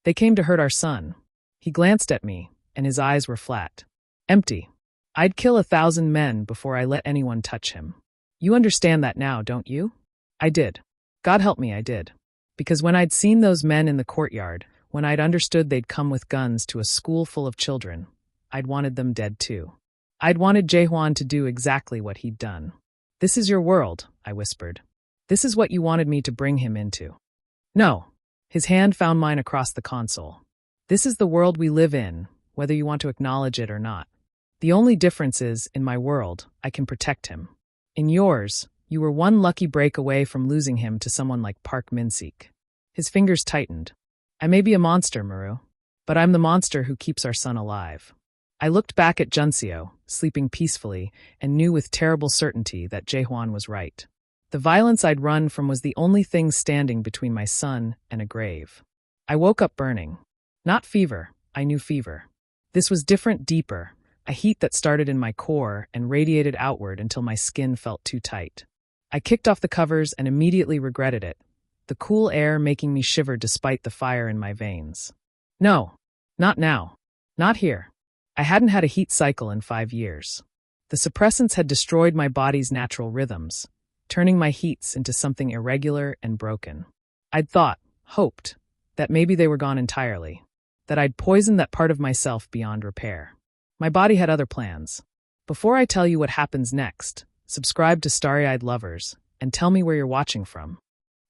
They came to hurt our son. He glanced at me, and his eyes were flat. Empty. I'd kill 1,000 men before I let anyone touch him. You understand that now, don't you? I did. God help me, I did. Because when I'd seen those men in the courtyard, When I'd understood they'd come with guns to a school full of children, I'd wanted them dead too. I'd wanted Jaehwan to do exactly what he'd done. "This is your world," I whispered. "This is what you wanted me to bring him into." "No." His hand found mine across the console. "This is the world we live in, whether you want to acknowledge it or not. The only difference is, in my world, I can protect him. In yours, you were one lucky break away from losing him to someone like Park Min-sik." His fingers tightened. "I may be a monster, Mireu, but I'm the monster who keeps our son alive." I looked back at Junseo, sleeping peacefully, and knew with terrible certainty that Jaehwan was right. The violence I'd run from was the only thing standing between my son and a grave. I woke up burning. Not fever, I knew fever. This was different, deeper, a heat that started in my core and radiated outward until my skin felt too tight. I kicked off the covers and immediately regretted it, the cool air making me shiver despite the fire in my veins. No, not now. Not here. I hadn't had a heat cycle in 5 years. The suppressants had destroyed my body's natural rhythms, turning my heats into something irregular and broken. I'd thought, hoped, that maybe they were gone entirely, that I'd poisoned that part of myself beyond repair. My body had other plans. Before I tell you what happens next, subscribe to Starry-Eyed Lovers and tell me where you're watching from.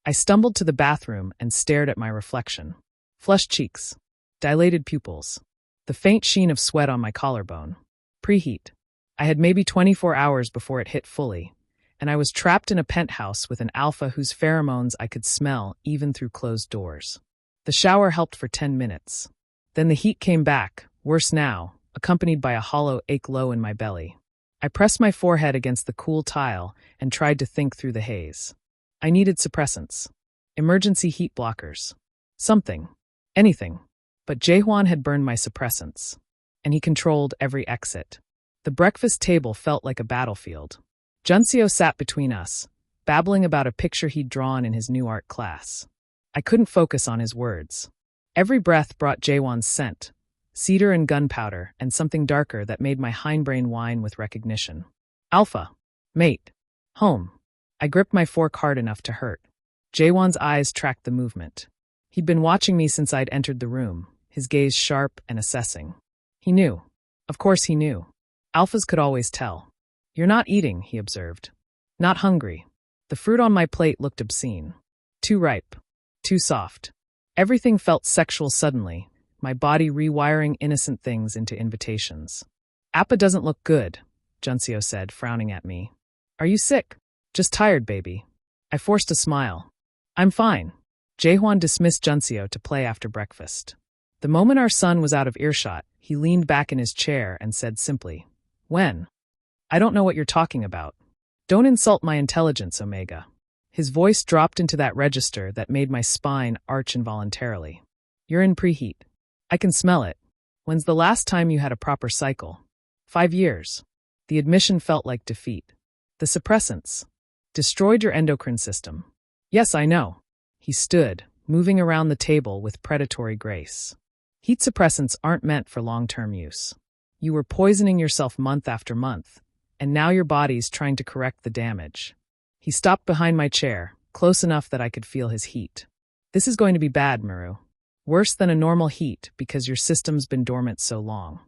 I stumbled to the bathroom and stared at my reflection. Flushed cheeks, dilated pupils, the faint sheen of sweat on my collarbone. Preheat. I had maybe 24 hours before it hit fully, and I was trapped in a penthouse with an alpha whose pheromones I could smell even through closed doors. The shower helped for 10 minutes. Then the heat came back, worse now, accompanied by a hollow ache low in my belly. I pressed my forehead against the cool tile and tried to think through the haze. I needed suppressants. Emergency heat blockers. Something. Anything. But Jaehwan had burned my suppressants, and he controlled every exit. The breakfast table felt like a battlefield. Junseo sat between us, babbling about a picture he'd drawn in his new art class. I couldn't focus on his words. Every breath brought Jaehwan's scent, cedar and gunpowder, and something darker that made my hindbrain whine with recognition. Alpha. Mate. Home. I gripped my fork hard enough to hurt. Jaehwan's eyes tracked the movement. He'd been watching me since I'd entered the room, his gaze sharp and assessing. He knew. Of course he knew. Alphas could always tell. "You're not eating," he observed. "Not hungry." The fruit on my plate looked obscene. Too ripe. Too soft. Everything felt sexual suddenly, my body rewiring innocent things into invitations. "Appa doesn't look good," Junseo said, frowning at me. "Are you sick?" "Just tired, baby." I forced a smile. "I'm fine." Jaehwan dismissed Junseo to play after breakfast. The moment our son was out of earshot, he leaned back in his chair and said simply, "When?" "I don't know what you're talking about." "Don't insult my intelligence, Omega." His voice dropped into that register that made my spine arch involuntarily. "You're in preheat. I can smell it. When's the last time you had a proper cycle?" 5 years. The admission felt like defeat. "The suppressants destroyed your endocrine system." "Yes, I know." He stood, moving around the table with predatory grace. "Heat suppressants aren't meant for long-term use. You were poisoning yourself month after month, and now your body's trying to correct the damage." He stopped behind my chair, close enough that I could feel his heat. "This is going to be bad, Mireu. Worse than a normal heat because your system's been dormant so long."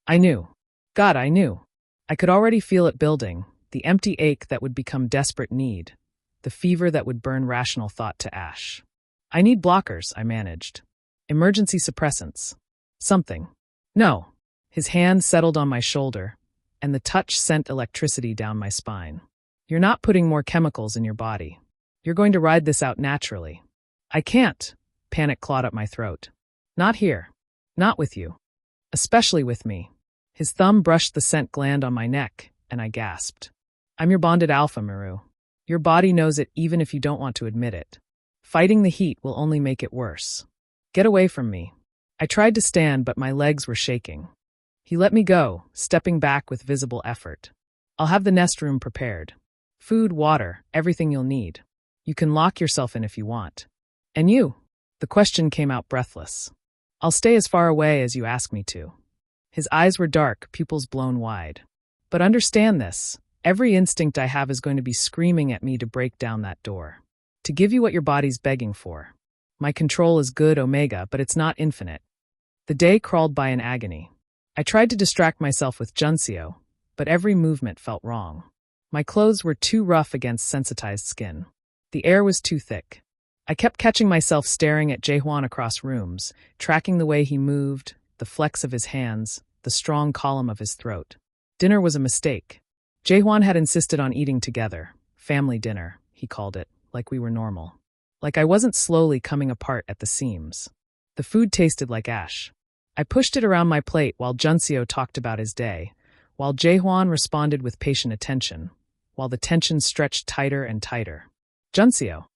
I knew. God, I knew. I could already feel it building, the empty ache that would become desperate need, the fever that would burn rational thought to ash. "I need blockers," I managed. "Emergency suppressants. Something." "No." His hand settled on my shoulder, and the touch sent electricity down my spine. "You're not putting more chemicals in your body. You're going to ride this out naturally." "I can't." Panic clawed up my throat. "Not here. Not with you. Especially with me." His thumb brushed the scent gland on my neck, and I gasped. "I'm your bonded alpha, Mireu. Your body knows it even if you don't want to admit it. Fighting the heat will only make it worse. Get away from me." I tried to stand, but my legs were shaking. He let me go, stepping back with visible effort. "I'll have the nest room prepared. Food, water, everything you'll need. You can lock yourself in if you want." "And you?" The question came out breathless. "I'll stay as far away as you ask me to." His eyes were dark, pupils blown wide. "But understand this. Every instinct I have is going to be screaming at me to break down that door. To give you what your body's begging for. My control is good, Omega, but it's not infinite. The day crawled by in agony. I tried to distract myself with Junseo, but every movement felt wrong. My clothes were too rough against sensitized skin. The air was too thick. I kept catching myself staring at Jaehwan across rooms, tracking the way he moved, the flex of his hands, the strong column of his throat. Dinner was a mistake. Jaehwan had insisted on eating together. Family dinner, he called it, like we were normal. Like I wasn't slowly coming apart at the seams. The food tasted like ash. I pushed it around my plate while Junseo talked about his day, while Jaehwan responded with patient attention, while the tension stretched tighter and tighter. Junseo.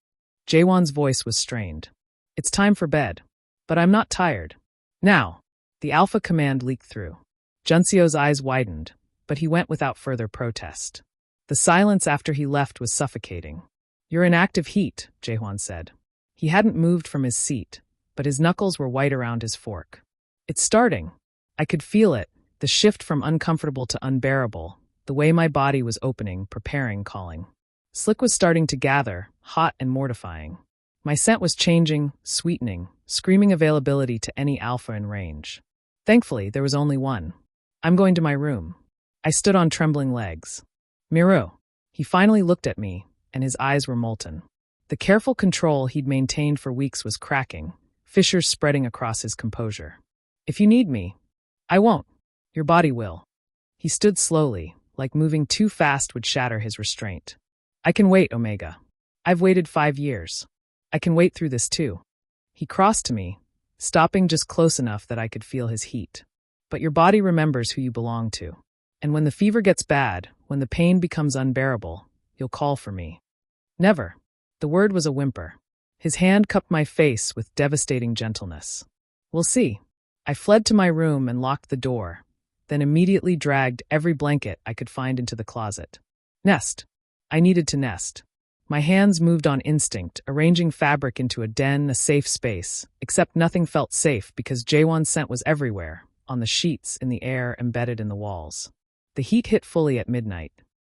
Jaehwan's voice was strained. It's time for bed. But I'm not tired. Now. The alpha command leaked through. Junseo's eyes widened, but he went without further protest. The silence after he left was suffocating. You're in active heat, Jaehwan said. He hadn't moved from his seat, but his knuckles were white around his fork. It's starting. I could feel it, the shift from uncomfortable to unbearable, the way my body was opening, preparing, calling. Slick was starting to gather, hot and mortifying. My scent was changing, sweetening, screaming availability to any alpha in range. Thankfully, there was only one. I'm going to my room. I stood on trembling legs. Mireu. He finally looked at me, and his eyes were molten. The careful control he'd maintained for weeks was cracking, fissures spreading across his composure. If you need me, I won't. Your body will. He stood slowly, like moving too fast would shatter his restraint. I can wait, Omega. I've waited 5 years. I can wait through this too. He crossed to me, stopping just close enough that I could feel his heat. But your body remembers who you belong to. And when the fever gets bad, when the pain becomes unbearable, you'll call for me. Never. The word was a whimper. His hand cupped my face with devastating gentleness. We'll see. I fled to my room and locked the door, then immediately dragged every blanket I could find into the closet. Nest. I needed to nest. My hands moved on instinct, arranging fabric into a den, a safe space, except nothing felt safe because Jaehwan's scent was everywhere, on the sheets, in the air, embedded in the walls. The heat hit fully at midnight.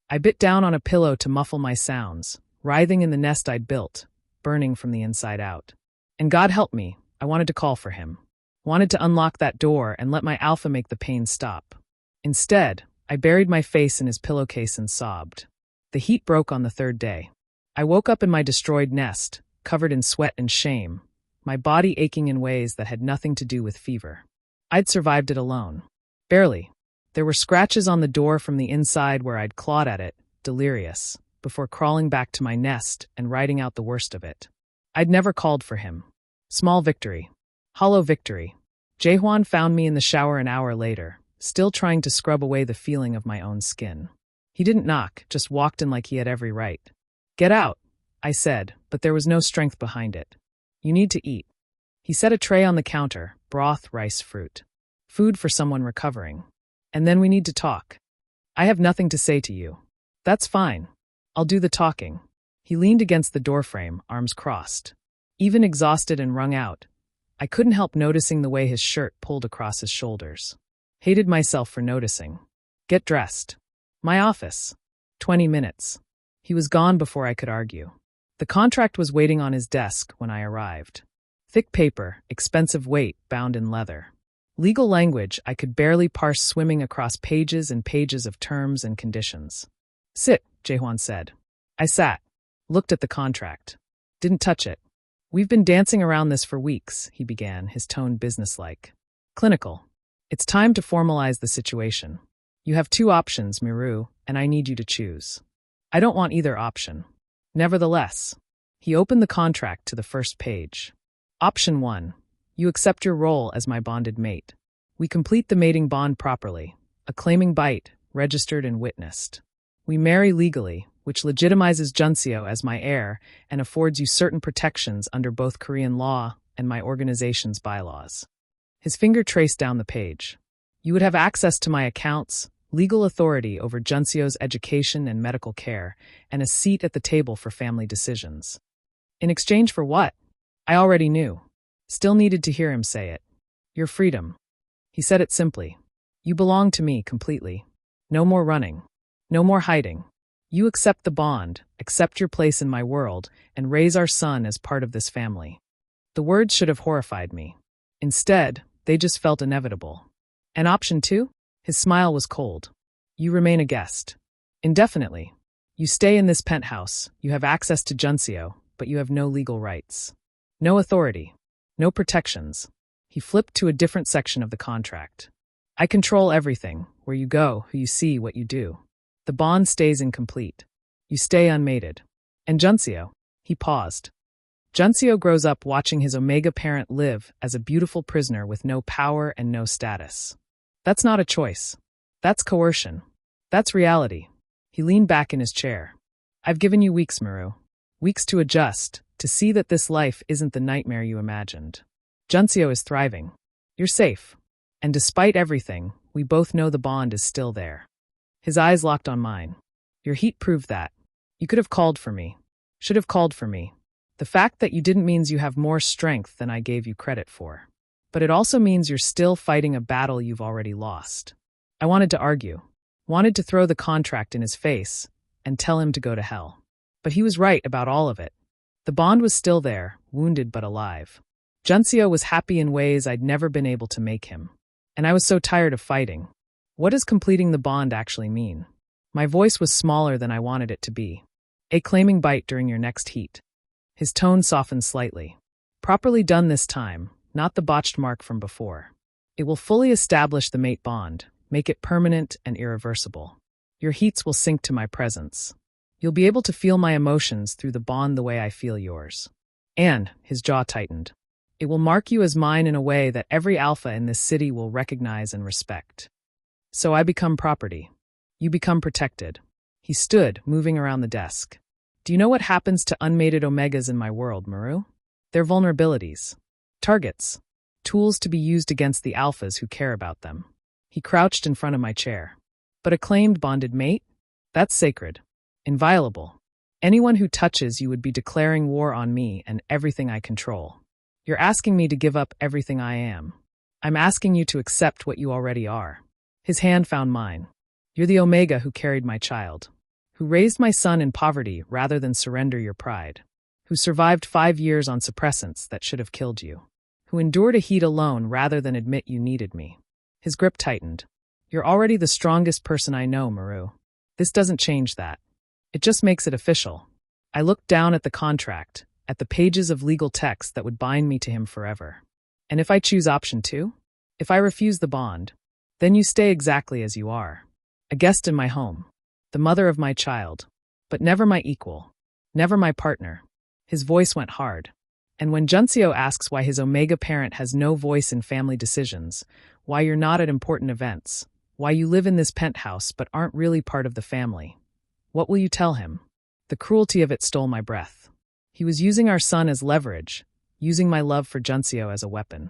I bit down on a pillow to muffle my sounds, writhing in the nest I'd built, burning from the inside out. And God help me, I wanted to call for him. Wanted to unlock that door and let my alpha make the pain stop. Instead, I buried my face in his pillowcase and sobbed. The heat broke on the 3rd day. I woke up in my destroyed nest, covered in sweat and shame, my body aching in ways that had nothing to do with fever. I'd survived it alone. Barely. There were scratches on the door from the inside where I'd clawed at it, delirious, before crawling back to my nest and riding out the worst of it. I'd never called for him. Small victory. Hollow victory. Jaehwan found me in the shower an hour later, still trying to scrub away the feeling of my own skin. He didn't knock, just walked in like he had every right. Get out, I said, but there was no strength behind it. You need to eat. He set a tray on the counter, broth, rice, fruit. Food for someone recovering. And then we need to talk. I have nothing to say to you. That's fine. I'll do the talking. He leaned against the doorframe, arms crossed. Even exhausted and wrung out, I couldn't help noticing the way his shirt pulled across his shoulders. Hated myself for noticing. Get dressed. My office. 20 minutes. He was gone before I could argue. The contract was waiting on his desk when I arrived. Thick paper, expensive weight, bound in leather. Legal language I could barely parse swimming across pages and pages of terms and conditions. Sit, Jaehwan said. I sat. Looked at the contract. Didn't touch it. We've been dancing around this for weeks, he began, his tone businesslike. Clinical. It's time to formalize the situation. You have 2 options, Mireu, and I need you to choose. I don't want either option. Nevertheless, he opened the contract to the first page. Option 1. You accept your role as my bonded mate. We complete the mating bond properly, a claiming bite, registered and witnessed. We marry legally, which legitimizes Junseo as my heir and affords you certain protections under both Korean law and my organization's bylaws. His finger traced down the page. You would have access to my accounts, legal authority over Junseo's education and medical care, and a seat at the table for family decisions. In exchange for what? I already knew. Still needed to hear him say it. Your freedom. He said it simply. You belong to me completely. No more running. No more hiding. You accept the bond, accept your place in my world, and raise our son as part of this family. The words should have horrified me. Instead, they just felt inevitable. And option 2? His smile was cold. You remain a guest. Indefinitely. You stay in this penthouse, you have access to Junseo, but you have no legal rights. No authority. No protections. He flipped to a different section of the contract. I control everything, where you go, who you see, what you do. The bond stays incomplete. You stay unmated. And Junseo? He paused. Junseo grows up watching his Omega parent live as a beautiful prisoner with no power and no status. That's not a choice. That's coercion. That's reality. He leaned back in his chair. I've given you weeks, Mireu. Weeks to adjust, to see that this life isn't the nightmare you imagined. Junseo is thriving. You're safe. And despite everything, we both know the bond is still there. His eyes locked on mine. Your heat proved that. You could have called for me. Should have called for me. The fact that you didn't means you have more strength than I gave you credit for. But it also means you're still fighting a battle you've already lost. I wanted to argue. Wanted to throw the contract in his face and tell him to go to hell. But he was right about all of it. The bond was still there, wounded but alive. Junseo was happy in ways I'd never been able to make him. And I was so tired of fighting. What does completing the bond actually mean? My voice was smaller than I wanted it to be. A claiming bite during your next heat. His tone softened slightly. Properly done this time, not the botched mark from before. It will fully establish the mate bond, make it permanent and irreversible. Your heats will sink to my presence. You'll be able to feel my emotions through the bond the way I feel yours. And, his jaw tightened, it will mark you as mine in a way that every alpha in this city will recognize and respect. So I become property. You become protected. He stood, moving around the desk. Do you know what happens to unmated omegas in my world, Mireu? They're vulnerabilities. Targets. Tools to be used against the alphas who care about them. He crouched in front of my chair. But a claimed bonded mate? That's sacred. Inviolable. Anyone who touches you would be declaring war on me and everything I control. You're asking me to give up everything I am. I'm asking you to accept what you already are. His hand found mine. You're the Omega who carried my child. Who raised my son in poverty rather than surrender your pride. Who survived 5 years on suppressants that should have killed you. Who endured a heat alone rather than admit you needed me. His grip tightened. You're already the strongest person I know, Mireu. This doesn't change that. It just makes it official. I looked down at the contract, at the pages of legal text that would bind me to him forever. And if I choose option 2? If I refuse the bond, then you stay exactly as you are. A guest in my home. The mother of my child. But never my equal. Never my partner. His voice went hard. And when Junseo asks why his Omega parent has no voice in family decisions, why you're not at important events, why you live in this penthouse but aren't really part of the family, what will you tell him? The cruelty of it stole my breath. He was using our son as leverage, using my love for Junseo as a weapon.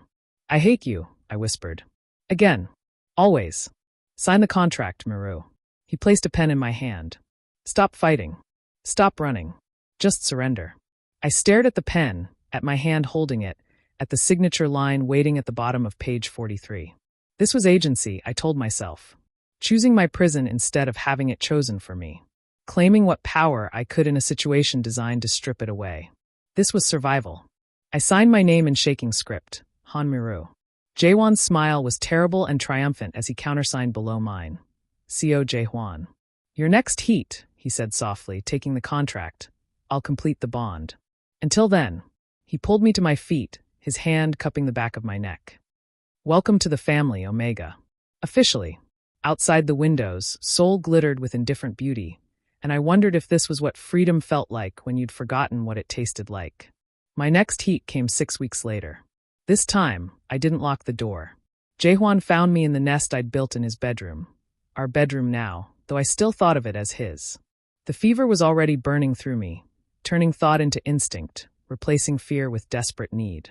I hate you, I whispered. Again. Always. Sign the contract, Mireu. He placed a pen in my hand. Stop fighting. Stop running. Just surrender. I stared at the pen, at my hand holding it, at the signature line waiting at the bottom of page 43. This was agency, I told myself. Choosing my prison instead of having it chosen for me. Claiming what power I could in a situation designed to strip it away. This was survival. I signed my name in shaking script, Han Mireu. Jaehwan's smile was terrible and triumphant as he countersigned below mine. Seo Jaehwan. Your next heat, he said softly, taking the contract. I'll complete the bond. Until then, he pulled me to my feet, his hand cupping the back of my neck. Welcome to the family, Omega. Officially. Outside the windows, Seoul glittered with indifferent beauty, and I wondered if this was what freedom felt like when you'd forgotten what it tasted like. My next heat came 6 weeks later. This time, I didn't lock the door. Jaehwan found me in the nest I'd built in his bedroom. Our bedroom now, though I still thought of it as his. The fever was already burning through me, turning thought into instinct, replacing fear with desperate need.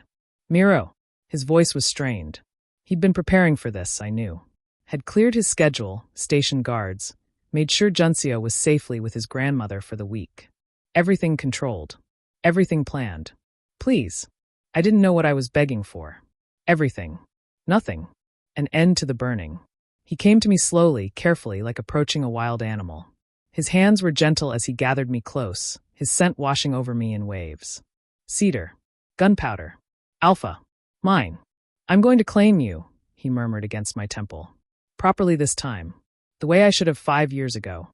Mireu. His voice was strained. He'd been preparing for this, I knew. Had cleared his schedule, stationed guards, made sure Junseo was safely with his grandmother for the week. Everything controlled. Everything planned. Please. I didn't know what I was begging for. Everything. Nothing. An end to the burning. He came to me slowly, carefully, like approaching a wild animal. His hands were gentle as he gathered me close, his scent washing over me in waves. Cedar. Gunpowder. Alpha. Mine. I'm going to claim you, he murmured against my temple. Properly this time. The way I should have 5 years ago.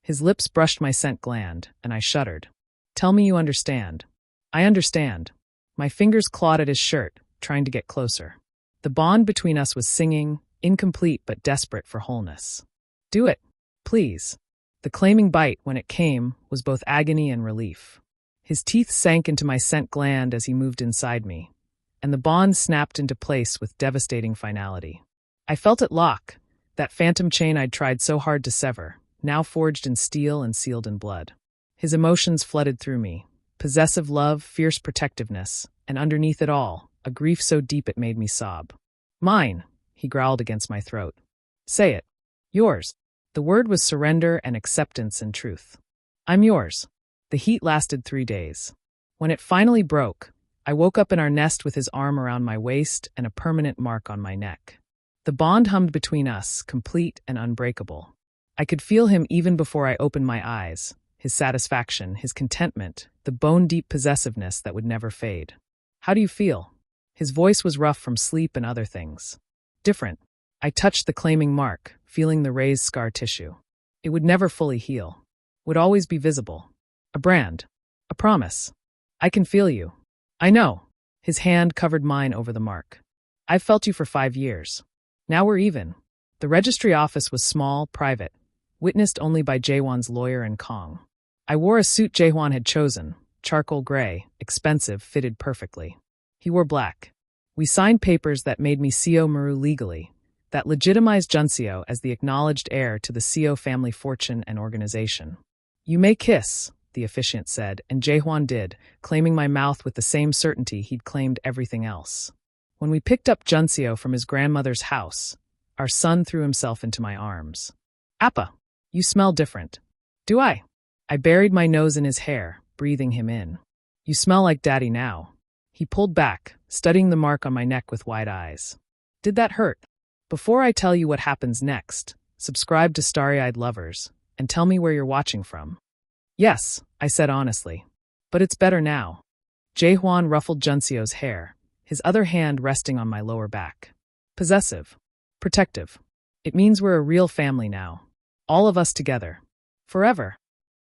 His lips brushed my scent gland, and I shuddered. Tell me you understand. I understand. My fingers clawed at his shirt, trying to get closer. The bond between us was singing, incomplete but desperate for wholeness. Do it, please. The claiming bite, when it came, was both agony and relief. His teeth sank into my scent gland as he moved inside me, and the bond snapped into place with devastating finality. I felt it lock, that phantom chain I'd tried so hard to sever, now forged in steel and sealed in blood. His emotions flooded through me, possessive love, fierce protectiveness, and underneath it all, a grief so deep it made me sob. Mine, he growled against my throat. Say it. Yours. The word was surrender and acceptance and truth. I'm yours. The heat lasted 3 days. When it finally broke, I woke up in our nest with his arm around my waist and a permanent mark on my neck. The bond hummed between us, complete and unbreakable. I could feel him even before I opened my eyes, his satisfaction, his contentment, the bone-deep possessiveness that would never fade. How do you feel? His voice was rough from sleep and other things. Different. I touched the claiming mark, feeling the raised scar tissue. It would never fully heal. Would always be visible. A brand. A promise. I can feel you. I know. His hand covered mine over the mark. I've felt you for 5 years. Now we're even. The registry office was small, private, witnessed only by Jaehwan's lawyer and Kong. I wore a suit Jaehwan had chosen, charcoal gray, expensive, fitted perfectly. He wore black. We signed papers that made me Seo Mireu legally, that legitimized Junseo as the acknowledged heir to the Seo family fortune and organization. You may kiss, the officiant said, and Jaehwan did, claiming my mouth with the same certainty he'd claimed everything else. When we picked up Junseo from his grandmother's house, our son threw himself into my arms. Appa, you smell different. Do I? I buried my nose in his hair, breathing him in. You smell like Daddy now. He pulled back, studying the mark on my neck with wide eyes. Did that hurt? Before I tell you what happens next, subscribe to Starry-Eyed Lovers, and tell me where you're watching from. Yes, I said honestly. But it's better now. Jaehwan ruffled Junseo's hair, his other hand resting on my lower back. Possessive. Protective. It means we're a real family now. All of us together. Forever?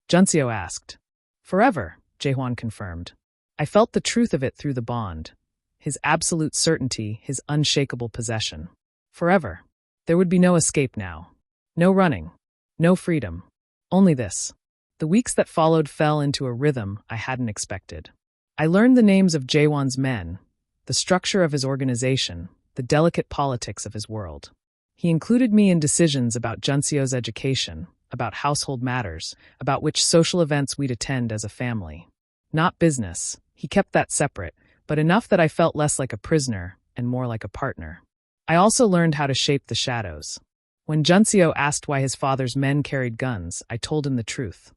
Junseo asked. Forever, Jaehwan confirmed. I felt the truth of it through the bond. His absolute certainty, his unshakable possession. Forever. There would be no escape now. No running. No freedom. Only this. The weeks that followed fell into a rhythm I hadn't expected. I learned the names of Jaehwan's men, the structure of his organization, the delicate politics of his world. He included me in decisions about Junseo's education, about household matters, about which social events we'd attend as a family. Not business. He kept that separate, but enough that I felt less like a prisoner and more like a partner. I also learned how to shape the shadows. When Junseo asked why his father's men carried guns, I told him the truth.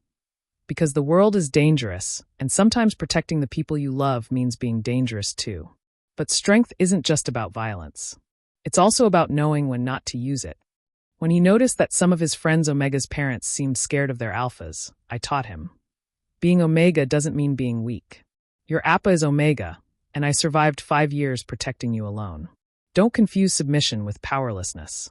Because the world is dangerous, and sometimes protecting the people you love means being dangerous too. But strength isn't just about violence. It's also about knowing when not to use it. When he noticed that some of his friends Omega's parents seemed scared of their alphas, I taught him. Being Omega doesn't mean being weak. Your Appa is Omega, and I survived 5 years protecting you alone. Don't confuse submission with powerlessness.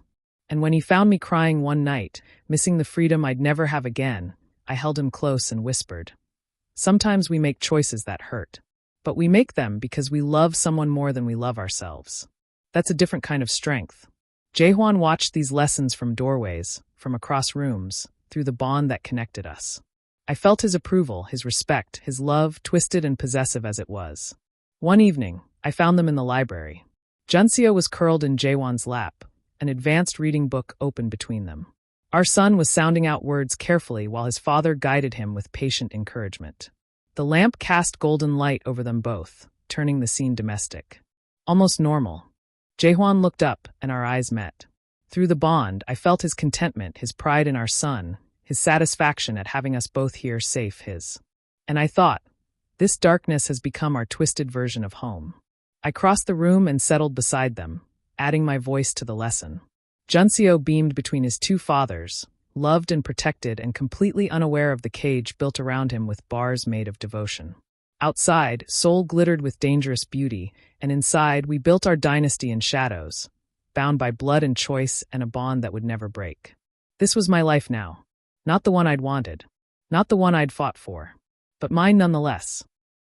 And when he found me crying one night, missing the freedom I'd never have again, I held him close and whispered. Sometimes we make choices that hurt. But we make them because we love someone more than we love ourselves. That's a different kind of strength. Jaehwan watched these lessons from doorways, from across rooms, through the bond that connected us. I felt his approval, his respect, his love, twisted and possessive as it was. One evening, I found them in the library. Junseo was curled in Jaehwan's lap, an advanced reading book open between them. Our son was sounding out words carefully while his father guided him with patient encouragement. The lamp cast golden light over them both, turning the scene domestic. Almost normal. Jaehwan looked up, and our eyes met. Through the bond, I felt his contentment, his pride in our son, his satisfaction at having us both here safe his. And I thought, this darkness has become our twisted version of home. I crossed the room and settled beside them, adding my voice to the lesson. Junseo beamed between his two fathers, loved and protected and completely unaware of the cage built around him with bars made of devotion. Outside, Seoul glittered with dangerous beauty, and inside, we built our dynasty in shadows, bound by blood and choice and a bond that would never break. This was my life now. Not the one I'd wanted, not the one I'd fought for, but mine nonetheless.